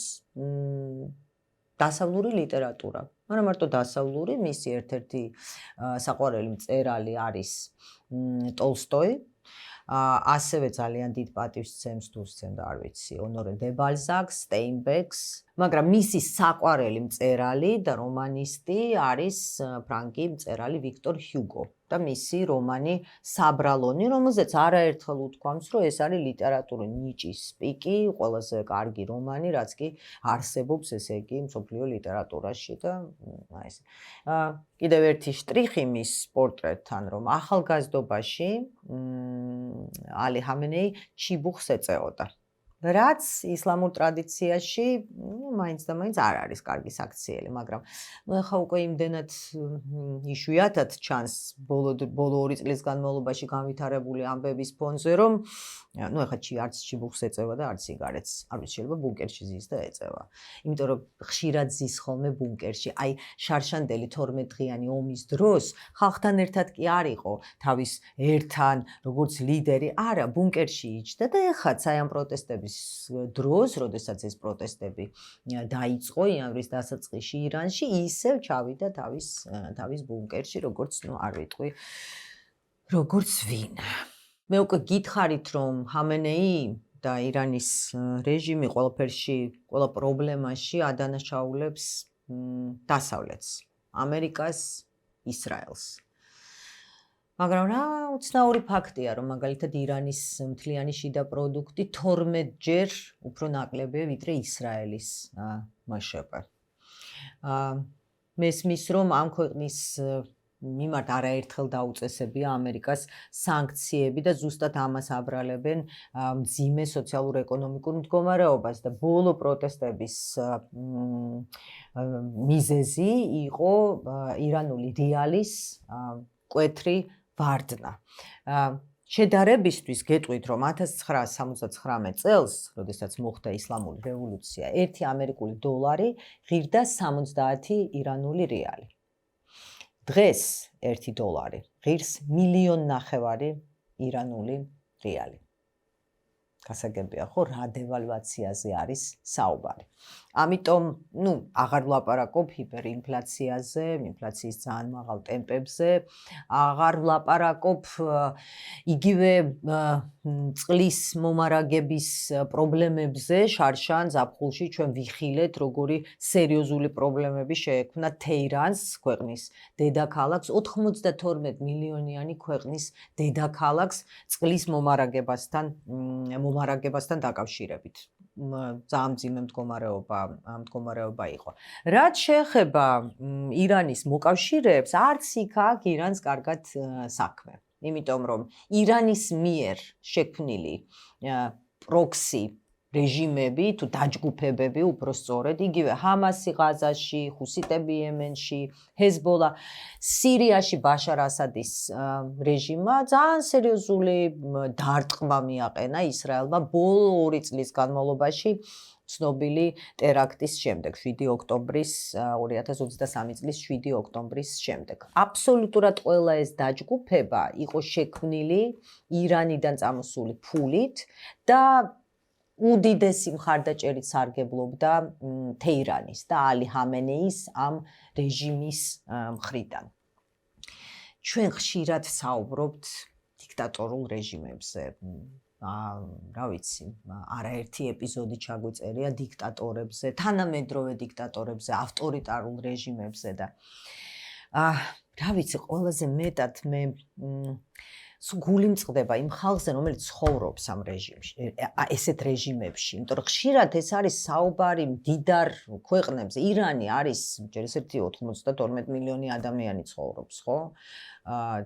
დასავლური ლიტერატურა. არა მარტო დასავლური, მისი ერთ-ერთი საყვარელი მწერალი არის ტოლსტოი. ასევე ძალიან დიდ პატივს სცემს თუ სცემდა არ ვიცი ონორე დე ბალზაკს, სტეინბეკს, მაგრამ მისი საყვარელი მწერალი და რომანისტი არის ფრანკი მწერალი ვიქტორ ჰიუგო და მისი რომანი საბრალონი, რომელზეც არაერთხელ უთქვამს, რომ ეს არის ლიტერატურის ნიჭის პიკი, ყველაზე კარგი რომანი, რაც კი არსებობს, ესე იგი, მსოფლიო ლიტერატურაში და აი ეს. კიდევ ერთი შტრიხი მის პორტრეტთან, რომ ახალგაზრდობაში ალი ხამენეი ჩიბუხს ეწეოდა. რაც ისლამურ ტრადიციაში, მაინც და მაინც არ არის კარგი საქციელი, მაგრამ ეხლა უკვე იმდენად იშვიათად ჩანს ბოლო 2 წლის განმავლობაში განვითარებული ამბების ფონზე, რომ ეხლა არც ჩიბუხს ეწევა და არც სიგარეტს, არ ვიცი, შეიძლება ბუნკერში ზის და ეწევა. იმიტომ რომ ხშირად ზის ხოლმე ბუნკერში, აი შარშანდელი 12 დღიანი ომის დროს ხალხთან ერთად კი არ იყო თავის ერთან, როგორც ლიდერი, არა, ბუნკერში იჯდა და ეხლა აი ამ პროტესტების დროს, როდესაც ეს პროტესტები დაიწყო იანვრის დასაწყისში ირანში, ისევ ჩავიდა თავის ბუნკერში, როგორც, არ ვიტყვი, როგორც ვინ. მე უკვე გითხარით, რომ ხამენეი და ირანის რეჟიმი ყველაფერში, ყველა პრობლემაში ადანაშაულებს დასავლეთს, ამერიკას, ისრაელს. მაგრამ რა უცნაური ფაქტია, რომ მაგალითად ირანის მთლიანი შიდა პროდუქტი 12-ჯერ უფრო ნაკლებია, ვიდრე ისრაელის მასშტაბი. მესმის, რომ ამ ქვეყნის მიმართ არაერთხელ დაუწესებია ამერიკას სანქციები და ზუსტად ამას აბრალებენ მძიმე სოციალურ-ეკონომიკურ მდგომარეობას და ბოლო პროტესტების მიზეზი იყო ირანული რეალის მკვეთრი ვარდნა. შედარებისთვის გეტყვით, რომ 1979 წელს, როდესაც მოხდა ისლამური რევოლუცია, 1 ამერიკული დოლარი ღირდა 70 ირანული რეალი. დღეს 1 დოლარი ღირს 1,5 ირანული რეალი. გასაგებია ხო, რა დევალვაციაზე არის საუბარი. ამიტომ, აღარ ვლაპარაკობ ჰიპერინფლაციაზე, ინფლაციის ძალიან მაღალ ტემპებზე, აღარ ვლაპარაკობ იგივე წყლის მომარაგების პრობლემებზე, შარშან, ზაფხულში ჩვენ ვიხილეთ, როგორი სერიოზული პრობლემები შეექმნა თეირანს, ქვეყნის დედაქალაქს, 92 მილიონიანი ქვეყნის დედაქალაქს წყლის მომარაგებასთან დაკავშირებით. ძალიან მძიმე მდგომარეობა იყო. რაც შეეხება ირანის მოკავშირეებს, არც იქ აქ ირანს კარგად საქმე. იმიტომ რომ ირანის მიერ შექმნილი პროქსი რეჟიმები თუ დაჯგუფებები, უფრო სწორედ, იგივე ჰამასი ღაზაში, ჰუსიტები იემენში, ჰეზბოლა, სირიაში ბაშარ ასადის რეჟიმმა ძალიან სერიოზული დარტყმა მიაყენა ისრაელმა ბოლო 2 წლის განმავლობაში ცნობილი ტერაქტის შემდეგ, 7 ოქტომბრის 2023 წლის 7 ოქტომბრის შემდეგ. აბსოლუტურად ყველა ეს დაჯგუფება იყო შექმნილი ირანიდან წამოსული ფულით და უდიდესი მხარდაჭერით სარგებლობდა თეირანის და ალი ხამენეის ამ რეჟიმის მხრიდან. ჩვენ ხშირად საუბრობთ დიქტატორულ რეჟიმებზე. რა ვიცი, არაერთი ეპიზოდი ჩაგვიწერია დიქტატორებზე, თანამედროვე დიქტატორებზე, ავტორიტარულ რეჟიმებზე და რა ვიცი, ყველაზე მეტად მე გული მწყდება იმ ხალხზე, რომელიც ცხოვრობს ამ რეჟიმში, ესეთ რეჟიმებში, იმიტომ რომ ხშირად ეს არის საუბარი მდიდარ ქვეყნებზე. ირანი არის ჯერ ესეთი 92 მილიონი ადამიანი ცხოვრობს, ხო?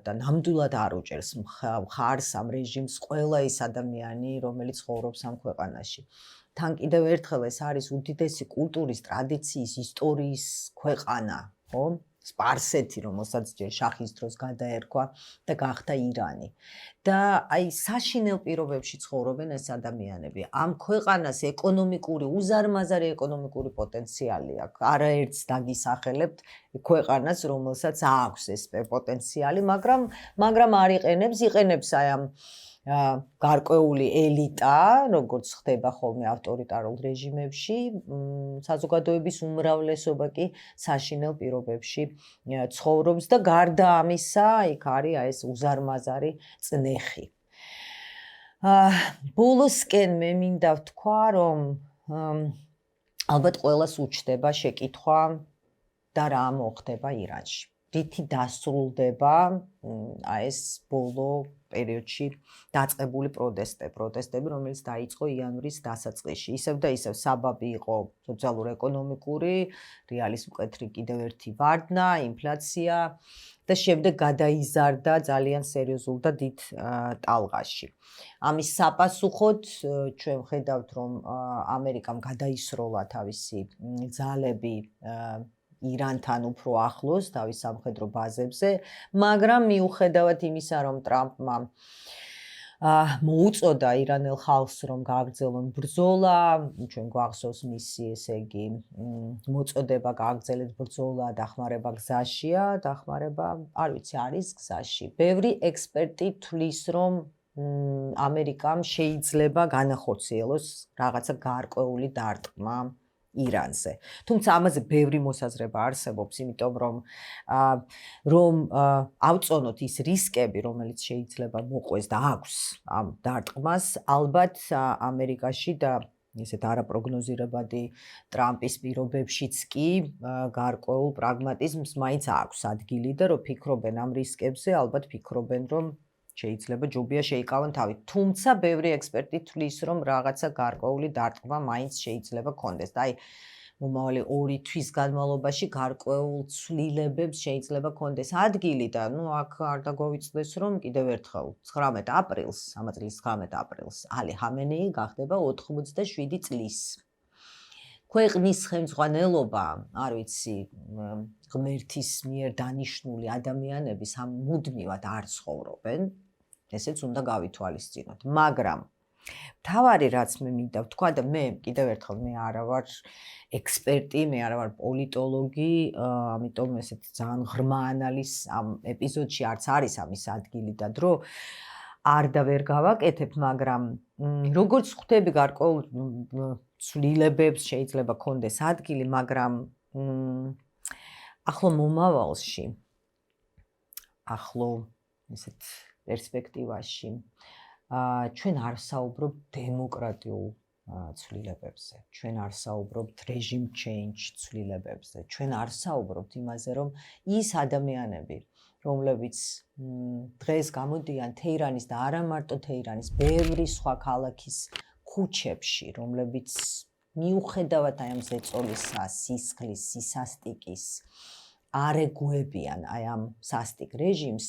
და ნამდვილად არ უჭერს მხარს ამ რეჟიმს ყველა ის ადამიანი, რომელიც ცხოვრობს ამ ქვეყანაში. თან კიდევ ერთხელ ეს არის უდიდესი კულტურის, ტრადიციის, ისტორიის ქვეყანა, ხო? სპარსეთი, რომელსაც ჯერ შაჰის დროს გადაერქვა და გახდა ირანი. და აი საშინელ პირობებში ცხოვრობენ ეს ადამიანები. ამ ქვეყანას ეკონომიკური, უზარმაზარი ეკონომიკური პოტენციალი აქვს. არაერთს დაგისახელებთ ქვეყანას, რომელსაც აქვს ეს პოტენციალი, მაგრამ არ იყენებს აი ამ გარკვეული ელიტა, როგორც ხდება ხოლმე ავტორიტარულ რეჟიმებში, საზოგადოების უმრავლესობა კი საშინელ პირობებში ცხოვრობს და გარდა ამისა, იქ არის ეს უზარმაზარი წნეხი. ბოლოსკენ მე მინდა ვთქვა, რომ ალბათ ყველას უჩნდება შეკითხვა და რა მოხდება ირანში. რითი დასრულდება ეს ბოლო პერიოდში დაწყებული პროტესტები, რომელიც დაიწყო იანვრის დასაწყისში. ისევ და ისევ საბაბი იყო სოციალურ-ეკონომიკური, რეალის მკვეთრი კიდევ ერთი ვარდნა, ინფლაცია და შემდეგ გადაიზარდა ძალიან სერიოზულ და დიდ ტალღაში. ამის საპასუხოდ ჩვენ ვხედავთ, რომ ამერიკამ გადაისროლა თავისი ძალები ირანთან უფრო ახლოს თავის სამხედრო ბაზებზე, მაგრამ მიუხედავად იმისა, რომ ტრამპმა მოუწოდა ირანელ ხალხს, რომ გააგრძელონ ბრძოლა, ჩვენ გვახსოვს მისი, ესე იგი, მოწოდება გააგრძელეთ ბრძოლა, დახმარება გზაშია, დახმარება, არ ვიცი, არის გზაში. ბევრი ექსპერტი თვლის, რომ ამერიკამ შეიძლება განახორციელოს რაღაცა გარკვეული დარტყმა ირანზე. თუმცა ამაზე ბევრი მოსაზრება არსებობს, იმიტომ რომ ავწონოთ ის რისკები, რომელიც შეიძლება მოყვეს და აქვს ამ დარტყმას, ალბათ ამერიკაში და ესეთ არაპროგნოზირებადი ტრამპის პირობებშიც კი გარკვეულ პრაგმატიზმს მაინც აქვს ადგილი და რომ ფიქრობენ ამ რისკებზე, ალბათ ფიქრობენ, რომ შეიძლება ჯობია შეიკავონ თავი. თუმცა ბევრი ექსპერტი თვლის, რომ რაღაცა გარკვეული დარტყმა მაინც შეიძლება კონდეს. და აი მომავალი 2 თვის განმავლობაში გარკვეულ ცვლილებებს შეიძლება კონდეს ადგილი და აქ არ დაგვავიწყდეს, რომ კიდევ ერთხელ 19 აპრილს, ამ წლის 19 აპრილს ალი ჰამენეი გახდება 87 წლის. ქვეყნის ხელმძღვანელობა, არ ვიცი, ღმერთის მიერ დანიშნული ადამიანები მუდმივად არ ცხოვრობენ, ესეც უნდა გავითვალისწინოთ. მაგრამ მთავარი რაც მე მინდა ვთქვა და მე კიდევ ერთხელ მე არა ვარ ექსპერტი, მე არა ვარ პოლიტოლოგი, ამიტომ ესეთი ძალიან ღრმა ანალიზი ამ ეპიზოდში არც არის ამის ადგილი და დრო არ და ვერ გავაკეთებ, მაგრამ როგორც ხვდები გარკვეულ ცვლილებებს შეიძლება კონდეს ადგილი, მაგრამ ახლო მომავალში, ახლო ესეთ პერსპექტივაში ჩვენ არ საუბრობთ დემოკრატიულ ცვლილებებზე, ჩვენ არ საუბრობთ რეჟიმ ჩეინჯ ცვლილებებზე, ჩვენ არ საუბრობთ იმაზე, რომ ის ადამიანები, რომლებიც დღეს გამოდიან თეირანის და არა მარტო თეირანის, ბევრი სხვა ქალაქის ქუჩებში, რომლებიც მიუხედავად აი ამ ზეწოლისა, სისხლის, სისასტიკის არ ეგუებიან აი ამ სასტიკ რეჟიმს,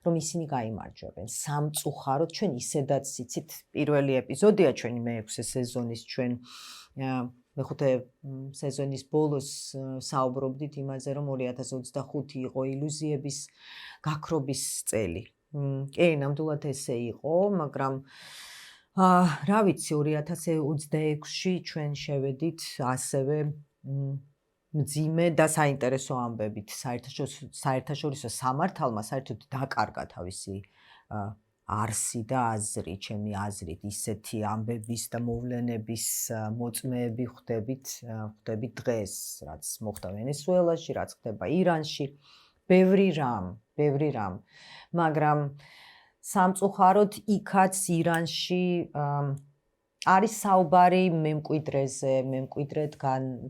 რომ ისინი გაიმარჯვებენ. სამწუხაროდ ჩვენ ისედაც იცით, პირველი ეპიზოდია ჩვენი მე-6 სეზონის, ჩვენ მე-5 სეზონის ბოლოს საუბრობდით იმაზე, რომ 2025 იყო ილუზიების გაქრობის წელი. კი, ნამდვილად ესე იყო, მაგრამ რა ვიცი, 2026-ში ჩვენ შევედით ასევე მძიმე და საინტერესო ამბებით. საერთაშორისო სამართალმა საერთოდ დაკარგა თავისი არსი და აზრი, ჩემი აზრით, ისეთი ამბების და მოვლენების მოწმეები ხვდებით დღეს, რაც მოხდა ვენესუელაში, რაც ხდება ირანში, ბევრი რამ, მაგრამ სამწუხაროდ იქაც ირანში არის საუბარი მემკვიდრედ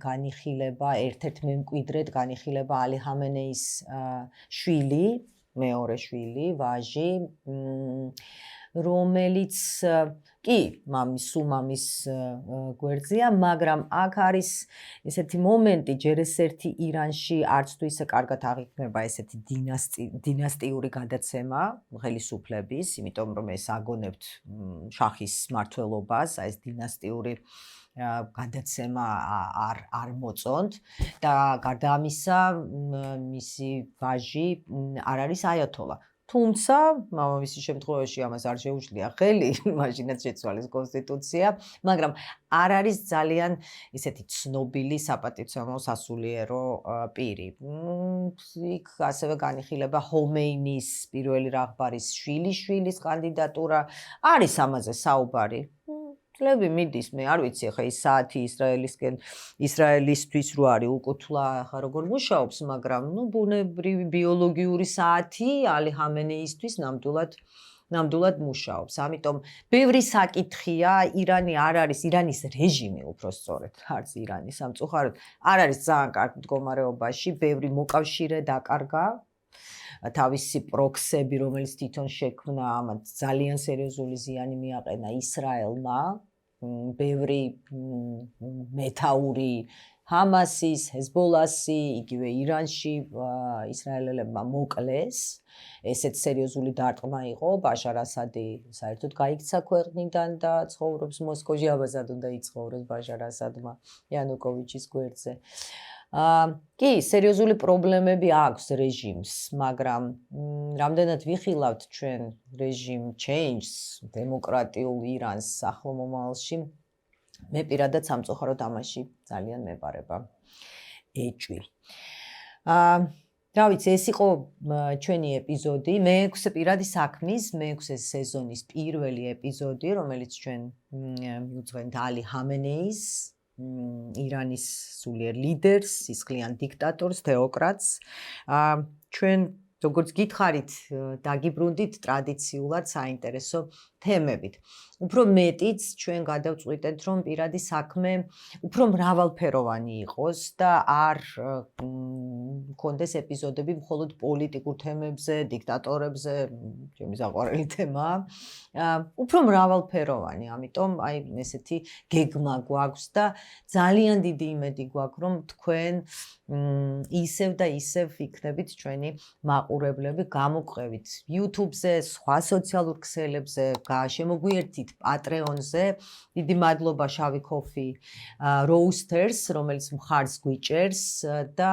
განიხილება, ერთ-ერთ მემკვიდრედ განიხილება ალი ჰამენეის შვილი, მეორე შვილი, ვაჟი, რომელიც კი, მამის გვერდზეა, მაგრამ აქ არის ესეთი მომენტი, ჯერ ეს ერთი ირანში არც თუ ისე კარგად აღიქმება ესეთი დინასტიური გადაცემა ხელისუფლების, იმიტომ რომ ეს აგონებთ შაჰის მმართველობას, ეს დინასტიური გადაცემა არ მოწონთ და გარდა ამისა მისი ვაჟი არ არის აიათოლა. თუმცა, მამამისის შემთხვევაში ამას არ შეუძლია ხელი, მაშინაც შეცვალეს კონსტიტუცია, მაგრამ არ არის ძალიან ისეთი ცნობილი საპატივცემულო სასულიერო პირი. იქ ასევე განიხილება ჰომეინის პირველი რაჰბარის შვილის კანდიდატურა, არის ამაზე საუბარი. ლები მიდის, მე არ ვიცი, ხა ის საათი ისრაელისთვის რო არის უკუთვლა, ხა როგორ მუშაობს, მაგრამ ბუნებრივი ბიოლოგიური საათი ალი ჰამენეისთვის ნამდვილად ნამდვილად მუშაობს. ამიტომ ბევრი საკითხია, ირანი არ არის, ირანის რეჟიმი უფრო სწორედ, არც ირანის სამწუხაროდ, არ არის ძალიან კარგ მდგომარეობაში, ბევრი მოკავშირე დაკარგა. თავისი პროქსები, რომელიც თვითონ შექმნა, ამათ ძალიან სერიოზული ზიანი მიაყენა ისრაელმა. ბევრი მეთაური ჰამასის, ჰეზბოლასი, იგივე ირანში ისრაელელებმა მოკლეს. ესეც სერიოზული დარტყმა იყო, ბაშარ ასადი საერთოდ გაიქცა ქვეყნიდან და ცხოვრობს მოსკოვში, აბაზად უნდა იცხოვროს ბაშარ ასადმა იანუკოვიჩის გვერდზე. კი, სერიოზული პრობლემები აქვს რეჟიმს, მაგრამ რამდენად ვიხილავთ ჩვენ რეჟიმ change-ს, დემოკრატიულ ირანს ახლო მომავალში, მე პირადად სამწუხაროდ ამაში ძალიან მეპარება ეჭვი. რა ვიცი, ეს იყო ჩვენი ეპიზოდი, მე-6 პირადი საქმის, მე-6 სეზონის პირველი ეპიზოდი, რომელიც ჩვენ მივუძღვენთ ალი ჰამენეის, ირანის სულიერ ლიდერს, სისხლიან დიქტატორს, თეოკრატს. ჩვენ როგორც გითხარით, დაგიბრუნდით ტრადიციულად საინტერესო თემებით. უფრო მეტიც ჩვენ გადავწყვიტეთ, რომ პირადი საქმე უფრო მრავალფეროვანი იყოს და არ მქონდეს ეპიზოდები მხოლოდ პოლიტიკურ თემებზე, დიქტატორებზე, ჩემი საყვარელი თემაა. უფრო მრავალფეროვანი, ამიტომ აი ესეთი გეგმა გვაქვს და ძალიან დიდი იმედი გვაქვს, რომ თქვენ ისევ და ისევ იქნებით ჩვენი მაყურებლები, გამოგვყევით YouTube-ზე, სხვა სოციალურ ქსელებზე, შემოგვიერთით Patreon-ზე. დიდი მადლობა შავი ქოფი Roasters, რომელიც მხარს გვიჭერს და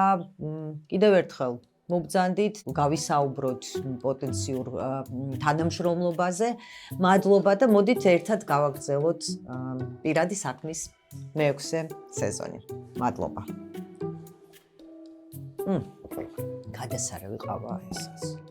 კიდევ ერთხელ მობრძანდით, გავისაუბროთ პოტენციურ თანამშრომლობაზე. მადლობა და მოდით ერთად გავაგრძელოთ პირადი საქმის მე-6 სეზონი. მადლობა. გადასარევი ყავა ესაც.